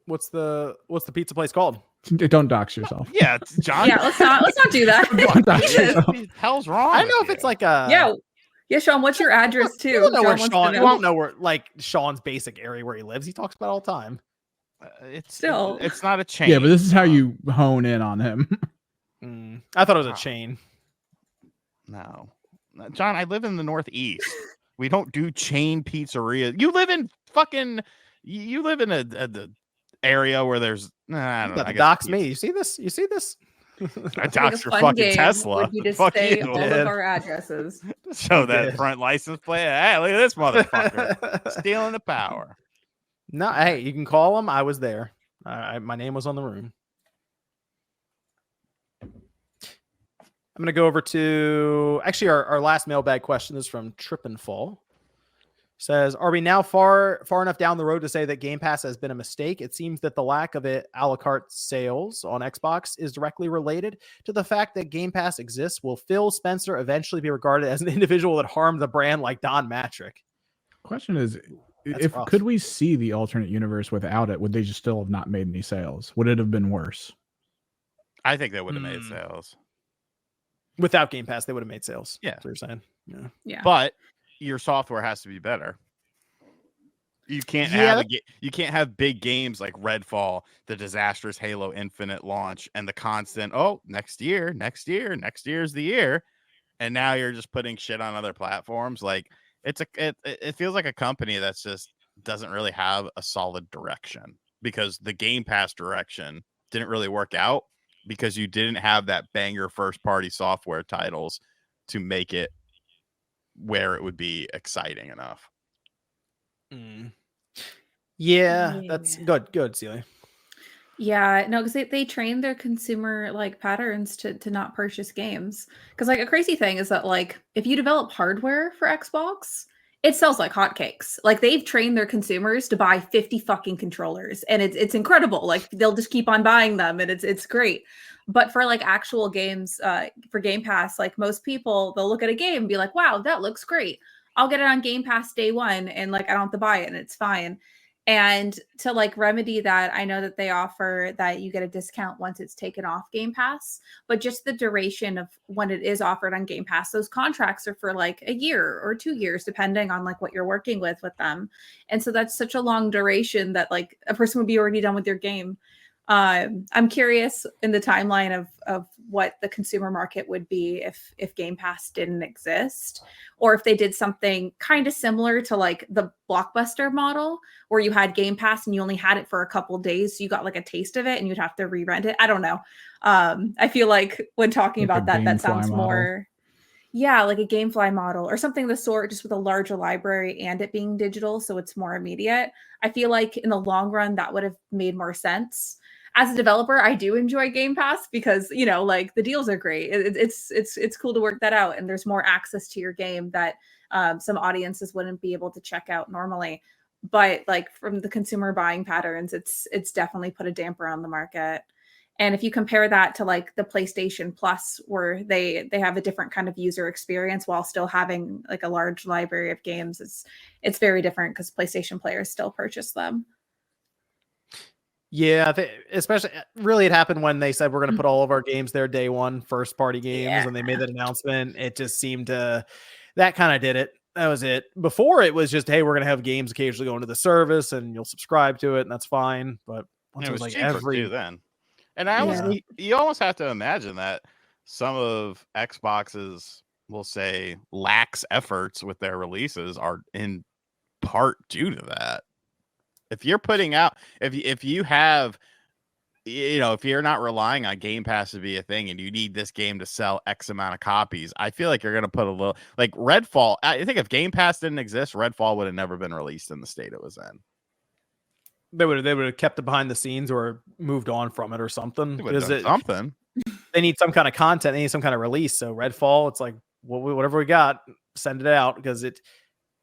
What's the pizza place called? Don't dox yourself. Yeah, John. Yeah, let's not do that. Don't dox yourself. What the hell's wrong? I don't know with if it's you? like a Yeah, Sean, what's your address too? You don't know where John wants to Sean. know. You won't know where like Sean's basic area where he lives. He talks about it all the time. It's not a chain. Yeah, but this is how you hone in on him. I thought it was a chain. No, John, I live in the Northeast. We don't do chain pizzerias. You live in fucking. You live in a area where there's. I don't know. Dox me. You see this? You see this? I doxed your fucking Tesla. Would be to Fuck say you. all of our addresses. Show that front license plate. Hey, look at this motherfucker stealing the power. No, hey, you can call him. I was there. My name was on the room. I'm going to go over to actually our last mailbag question is from Trip and Fall. Says, are we now far enough down the road to say that Game Pass has been a mistake? It seems that the lack of it a la carte sales on Xbox is directly related to the fact that Game Pass exists. Will Phil Spencer eventually be regarded as an individual that harmed the brand like Don Matrick? Question is, That's rough. could we see the alternate universe without it? Would they just still have not made any sales? Would it have been worse? I think they would have made sales. Without Game Pass, they would have made sales. Yeah. That's what you're saying. Yeah. But your software has to be better. You can't have big games like Redfall, the disastrous Halo Infinite launch, and the constant next year's the year, and now you're just putting shit on other platforms. Like it feels like a company that's just doesn't really have a solid direction, because the Game Pass direction didn't really work out because you didn't have that banger first party software titles to make it where it would be exciting enough. Yeah, that's good, Celia. Yeah, no, because they train their consumer like patterns to not purchase games. Because like a crazy thing is that like if you develop hardware for Xbox, it sells like hotcakes. Like they've trained their consumers to buy 50 fucking controllers, and it's incredible. Like they'll just keep on buying them, and it's great. But for like actual games, for Game Pass, like most people, they'll look at a game and be like, wow, that looks great. I'll get it on Game Pass day one, and like I don't have to buy it, and it's fine. And to like remedy that, I know that they offer that you get a discount once it's taken off Game Pass, but just the duration of when it is offered on Game Pass, those contracts are for like a year or 2 years, depending on like what you're working with them. And so that's such a long duration that like a person would be already done with their game. I'm curious in the timeline of what the consumer market would be if Game Pass didn't exist, or if they did something kind of similar to like the Blockbuster model where you had Game Pass and you only had it for a couple days. So you got like a taste of it and you'd have to re-rent it. I don't know. I feel like when talking about that sounds more, like a GameFly model or something of the sort, just with a larger library and it being digital. So it's more immediate. I feel like in the long run, that would have made more sense. As a developer, I do enjoy Game Pass because, like the deals are great. It's cool to work that out. And there's more access to your game that some audiences wouldn't be able to check out normally. But like from the consumer buying patterns, it's definitely put a damper on the market. And if you compare that to like the PlayStation Plus, where they have a different kind of user experience while still having like a large library of games, it's very different because PlayStation players still purchase them. Yeah, especially really it happened when they said we're going to put all of our games there day one, first party games, and they made that announcement. It just seemed that kind of did it. That was it. Before it was just, hey, we're going to have games occasionally go into the service and you'll subscribe to it and that's fine. But once it was like every then. And you almost have to imagine that some of Xbox's, we'll say, lax efforts with their releases are in part due to that. If you're putting out, if you have, if you're not relying on Game Pass to be a thing and you need this game to sell X amount of copies, I feel like you're going to put a little, like Redfall. I think if Game Pass didn't exist, Redfall would have never been released in the state it was in. They would have kept it behind the scenes or moved on from it or something. Something. They need some kind of content. They need some kind of release. So Redfall, it's like whatever we got, send it out because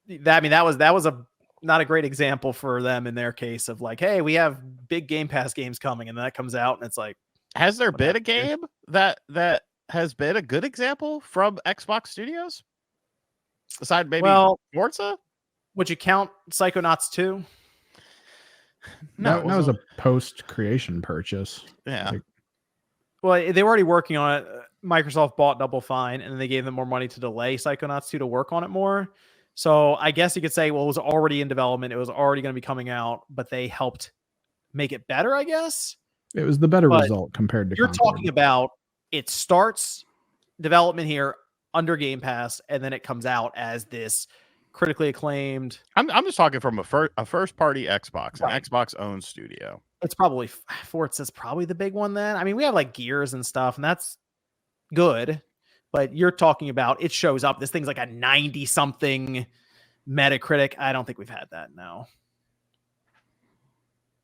that was a not a great example for them in their case of like, hey, we have big Game Pass games coming, and that comes out and it's like, has there been a game that has been a good example from Xbox Studios? Aside maybe Forza? Would you count Psychonauts 2? No, that was a post-creation purchase. Yeah. Like, well, they were already working on it. Microsoft bought Double Fine, and then they gave them more money to delay Psychonauts 2 to work on it more. So I guess you could say, well, it was already in development. It was already going to be coming out, but they helped make it better, I guess. it was the better But result compared to you're Concord. talking about it starts development here under Game Pass, and then it comes out as this critically acclaimed. I'm just talking from a first party Xbox, an Right. Xbox owned studio. It's probably Forza's probably the big one then. I mean, we have like Gears and stuff, and that's good. But you're talking about it shows up. This thing's like a 90 something Metacritic. I don't think we've had that. No,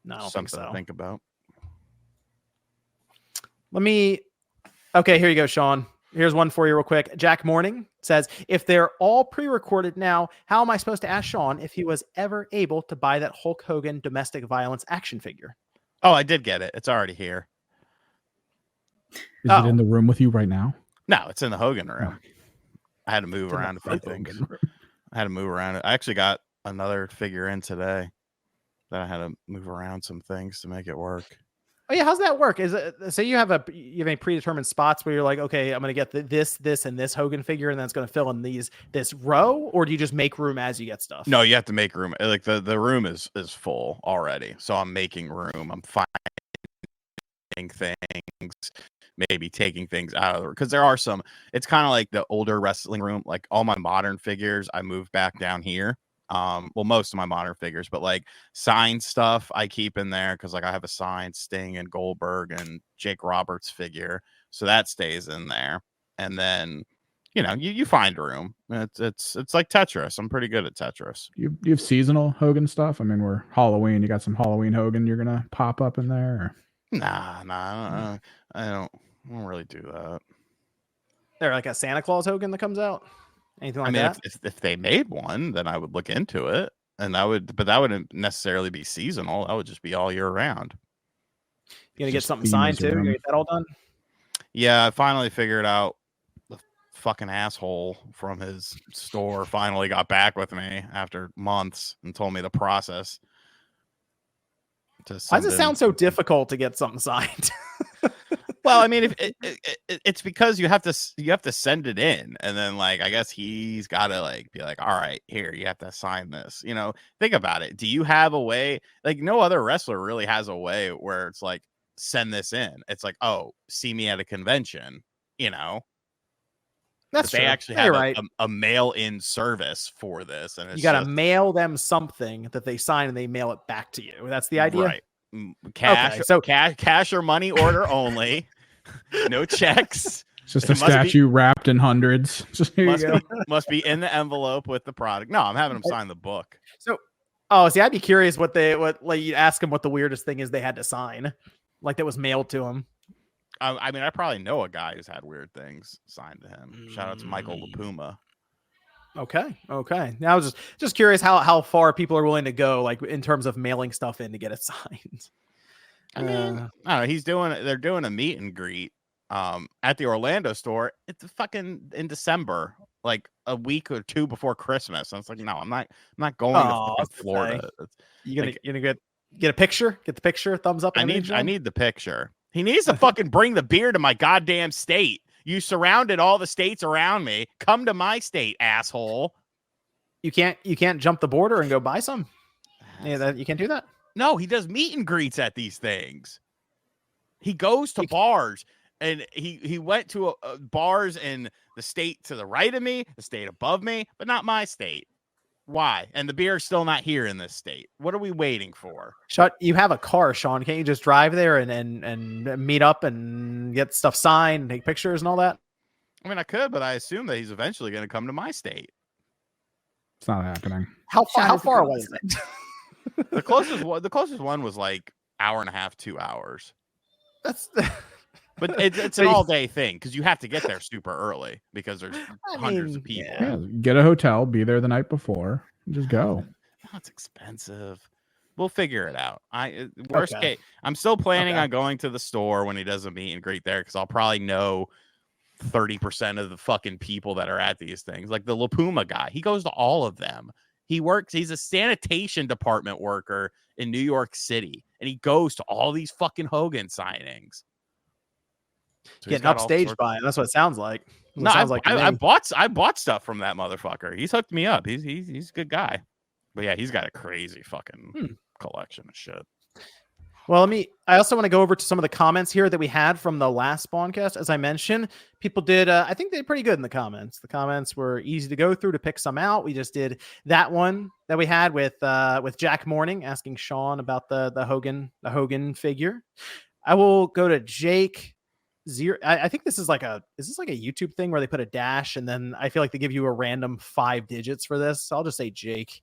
I don't think Something so. to think about. Okay, here you go, Sean. Here's one for you real quick. Jack Morning says, if they're all pre-recorded now, how am I supposed to ask Sean if he was ever able to buy that Hulk Hogan domestic violence action figure? Oh, I did get it. It's already here. Is it in the room with you right now? No, it's in the Hogan room. Okay. I had to move around a few things. I had to move around. I actually got another figure in today that I had to move around some things to make it work. Oh yeah, how's that work? Is it so you have any predetermined spots where you're like, okay, I'm gonna get this, and this Hogan figure, and then it's gonna fill in this row, or do you just make room as you get stuff? No, you have to make room. Like the room is full already, so I'm making room. I'm finding things, maybe taking things out of the, because there are some. It's kind of like the older wrestling room. Like all my modern figures, I moved back down here. Well, most of my modern figures, but like signed stuff I keep in there because like I have a signed Sting and Goldberg and Jake Roberts figure, so that stays in there. And then you find room. It's like Tetris. I'm pretty good at Tetris. You have seasonal Hogan stuff. I mean, we're Halloween. You got some Halloween Hogan you're gonna pop up in there? Or? Nah. I don't really do that. They're like a Santa Claus Hogan that comes out. Anything like that? If they made one, then I would look into it, and but that wouldn't necessarily be seasonal. That would just be all year round. You gonna get something signed too? You gonna get that all done? Yeah, I finally figured out the fucking asshole from his store finally got back with me after months and told me the process. Why does it sound so difficult to get something signed? Well, I mean, if it's because you have to send it in, and then like I guess he's got to like be like, all right, here you have to sign this. Think about it. Do you have a way? Like no other wrestler really has a way where it's like send this in. It's like, oh, see me at a convention. That's they true. actually have right. a mail-in service for this, and you got to mail them something that they sign, and they mail it back to you. That's the idea, right? Cash, okay, so cash or money order only. No checks. It's just a statue wrapped in hundreds. Just must be in the envelope with the product. No, I'm having them sign the book. So, see, I'd be curious what you ask them what the weirdest thing is they had to sign, like that was mailed to them. I mean, I probably know a guy who's had weird things signed to him. Shout out to Michael LaPuma. Okay. Now I was just curious how far people are willing to go, like in terms of mailing stuff in to get it signed. I mean, I don't know. They're doing a meet and greet at the Orlando store. It's fucking in December, like a week or two before Christmas. And it's like, no, I'm not going to Florida. You gonna get a picture? Get the picture, thumbs up. I need the picture. He needs to fucking bring the beer to my goddamn state. You surrounded all the states around me. Come to my state, asshole. You can't jump the border and go buy some. Yeah, you can't do that. No, he does meet and greets at these things. He goes to bars, and he went to bars in the state to the right of me, the state above me, but not my state. Why? And the beer is still not here in this state. What are we waiting for? You have a car, Sean. Can't you just drive there and meet up and get stuff signed and take pictures and all that? I mean, I could, but I assume that he's eventually going to come to my state. It's not happening. How far away is it? The closest one was like hour and a half, 2 hours. But it's an all day thing because you have to get there super early because there's hundreds of people. Yeah, get a hotel, be there the night before, and just go. That's expensive. We'll figure it out. Worst case, I'm still planning on going to the store when he does a meet and greet there because I'll probably know 30% of the fucking people that are at these things. Like the LaPuma guy, he goes to all of them. He's a sanitation department worker in New York City, and he goes to all these fucking Hogan signings. So Getting upstaged by him. That's what it sounds like. No, I bought stuff from that motherfucker. He's hooked me up. He's a good guy. But yeah, he's got a crazy fucking collection of shit. Well, I also want to go over to some of the comments here that we had from the last Spawncast. As I mentioned, people did, I think they did pretty good in the comments. The comments were easy to go through to pick some out. We just did that one that we had with Jack Morning asking Sean about the Hogan figure. I will go to Jake Zero. I think is this like a YouTube thing where they put a dash and then I feel like they give you a random 5 digits for this. So I'll just say Jake.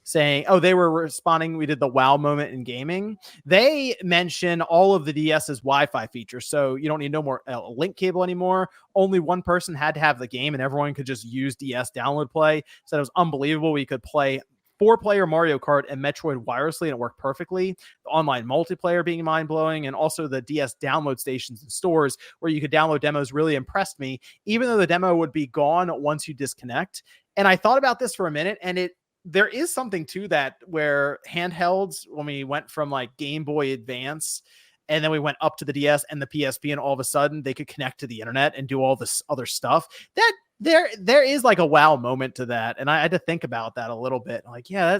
Saying, they were responding. We did the wow moment in gaming. They mention all of the DS's Wi-Fi features. So you don't need no more link cable anymore. Only one person had to have the game and everyone could just use DS download play. So it was unbelievable. We could play 4-player Mario Kart and Metroid wirelessly and it worked perfectly. The online multiplayer being mind-blowing and also the DS download stations and stores where you could download demos really impressed me, even though the demo would be gone once you disconnect. And I thought about this for a minute and there is something to that where handhelds, when we went from like Game Boy Advance and then we went up to the DS and the PSP and all of a sudden they could connect to the internet and do all this other stuff, that there is like a wow moment to that. And I had to think about that a little bit. Like, yeah,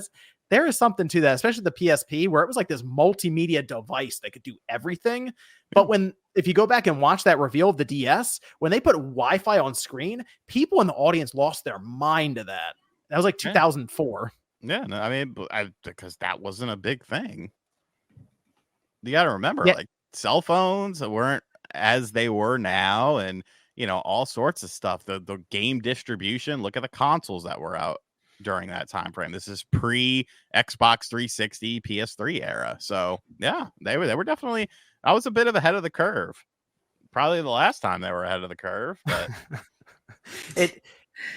there is something to that, especially the PSP where it was like this multimedia device that could do everything. But if you go back and watch that reveal of the DS, when they put Wi-Fi on screen, people in the audience lost their mind to that. That was like 2004. Yeah, no, I mean, because that wasn't a big thing. You got to remember, like cell phones weren't as they were now, and all sorts of stuff. The game distribution. Look at the consoles that were out during that time frame. This is pre Xbox 360, PS3 era. So yeah, they were definitely. I was a bit of ahead of the curve. Probably the last time they were ahead of the curve, but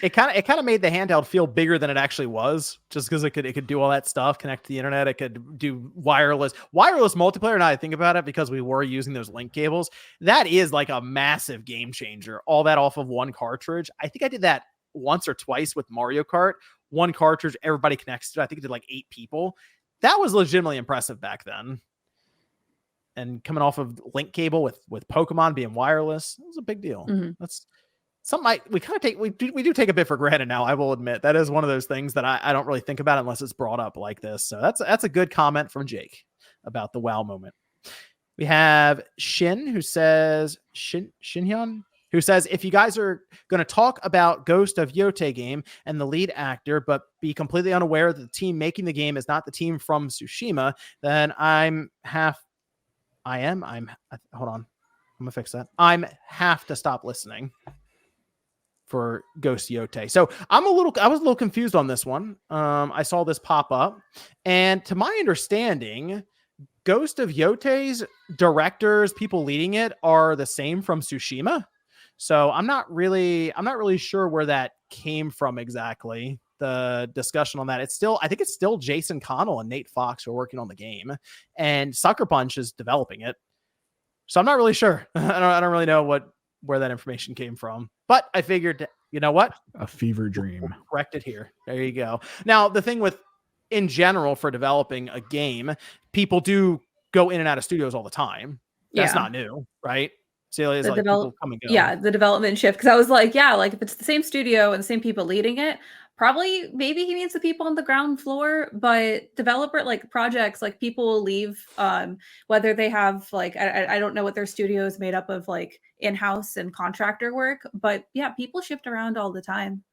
It kind of made the handheld feel bigger than it actually was, just because it could do all that stuff, connect to the internet. It could do wireless multiplayer. Now I think about it, because we were using those link cables, that is like a massive game changer. All that off of one cartridge. I think I did that once or twice with Mario Kart. One cartridge, everybody connects to it. I think it did like 8 people. That was legitimately impressive back then. And coming off of link cable with Pokemon being wireless, it was a big deal. Mm-hmm. That's something we do take a bit for granted now. I will admit that is one of those things that I don't really think about unless it's brought up like this. So that's a good comment from Jake about the wow moment. We have Shin who says Shinhyun who says, if you guys are going to talk about Ghost of Yote game and the lead actor, but be completely unaware that the team making the game is not the team from Tsushima, then hold on. I'm gonna fix that. I'm have to stop listening for Ghost Yote. So I was a little confused on this one. I saw this pop up, and to my understanding, Ghost of Yote's directors, people leading it, are the same from Tsushima. So I'm not really sure where that came from exactly. The discussion on that. I think it's still Jason Connell and Nate Fox who are working on the game, and Sucker Punch is developing it. So I'm not really sure. I don't really know where that information came from, but I figured, you know what? A fever dream. We'll correct it here. There you go. Now, the thing in general for developing a game, people do go in and out of studios all the time. That's not new, right? So it's like people come and go. Yeah, the development shift. Because I was like, if it's the same studio and the same people leading it, maybe he means the people on the ground floor, but developer projects, people will leave, whether they have I don't know what their studio is made up of, in-house and contractor work, but yeah, people shift around all the time.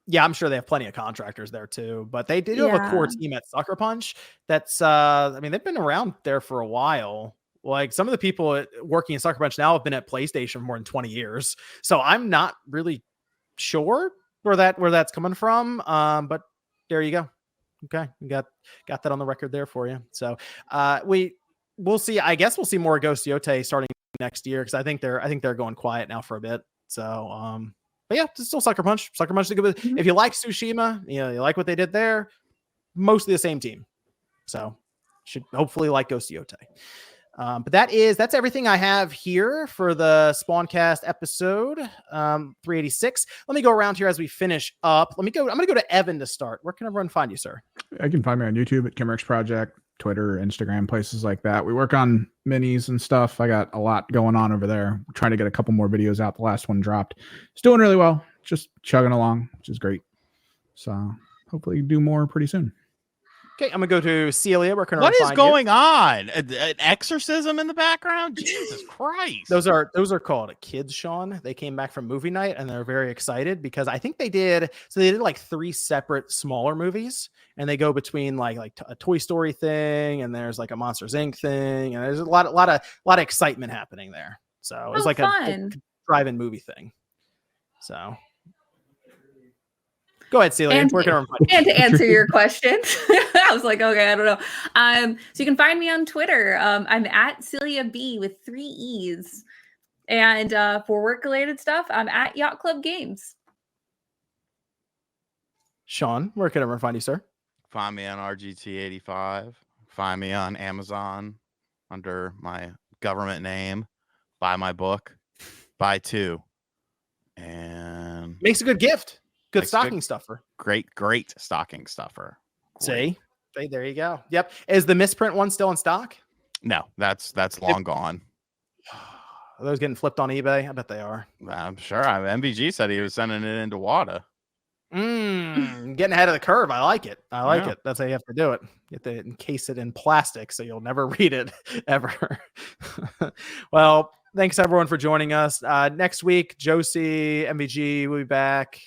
Yeah, I'm sure they have plenty of contractors there too, but they do have a core team at Sucker Punch. That's they've been around there for a while. Like some of the people working in Sucker Punch now have been at PlayStation for more than 20 years. So I'm not really sure where that's coming from. But there you go. Okay. We got that on the record there for you. So we'll see. I guess we'll see more Ghost Yote starting next year, because I think they're going quiet now for a bit. So but yeah, it's still Sucker Punch. Sucker Punch is good. If you like Tsushima, you like what they did there, mostly the same team. So should hopefully like Ghost Yote. But that's everything I have here for the Spawncast episode 386. Let me go around here as we finish up. I'm going to go to Evan to start. Where can everyone find you, sir? I can find me on YouTube at Kimmerix Project, Twitter, Instagram, places like that. We work on minis and stuff. I got a lot going on over there. We're trying to get a couple more videos out. The last one dropped. It's doing really well. Just chugging along, which is great. So hopefully do more pretty soon. Okay, I'm gonna go to Celia. Where can I What find is going on? An exorcism in the background? Jesus Christ! Those are called kids, Sean. They came back from movie night and they're very excited because I think they did like 3 separate smaller movies, and they go between like a Toy Story thing, and there's like a Monsters Inc. thing, and there's a lot of excitement happening there. So it's like a drive-in movie thing. So. Go ahead, Celia. And to answer your question, I was like, okay, I don't know. So you can find me on Twitter. I'm at Celia B with 3 E's. And for work-related stuff, I'm at Yacht Club Games. Sean, where can everyone find you, sir? Find me on RGT85. Find me on Amazon under my government name. Buy my book. Buy 2. And makes a good gift. Good stocking stuffer. Great stocking stuffer. Great. See, there you go. Yep. Is the misprint one still in stock? No, that's long gone. Are those getting flipped on eBay? I bet they are. I'm sure. MVG said he was sending it into WADA. Getting ahead of the curve. I like it. It. That's how you have to do it. You have to encase it in plastic so you'll never read it ever. Well, thanks everyone for joining us. Next week, Josie, MVG will be back.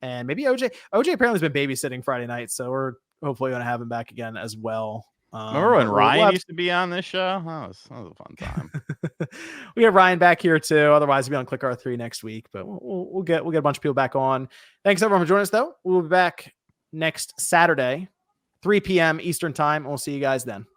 And maybe OJ. OJ apparently has been babysitting Friday night, so we're hopefully going to have him back again as well. Remember when Ryan used to be on this show? That was a fun time. We have Ryan back here too. Otherwise, we'll be on Click R3 next week. But we'll get a bunch of people back on. Thanks everyone for joining us, though. We'll be back next Saturday, 3 p.m. Eastern time. And we'll see you guys then.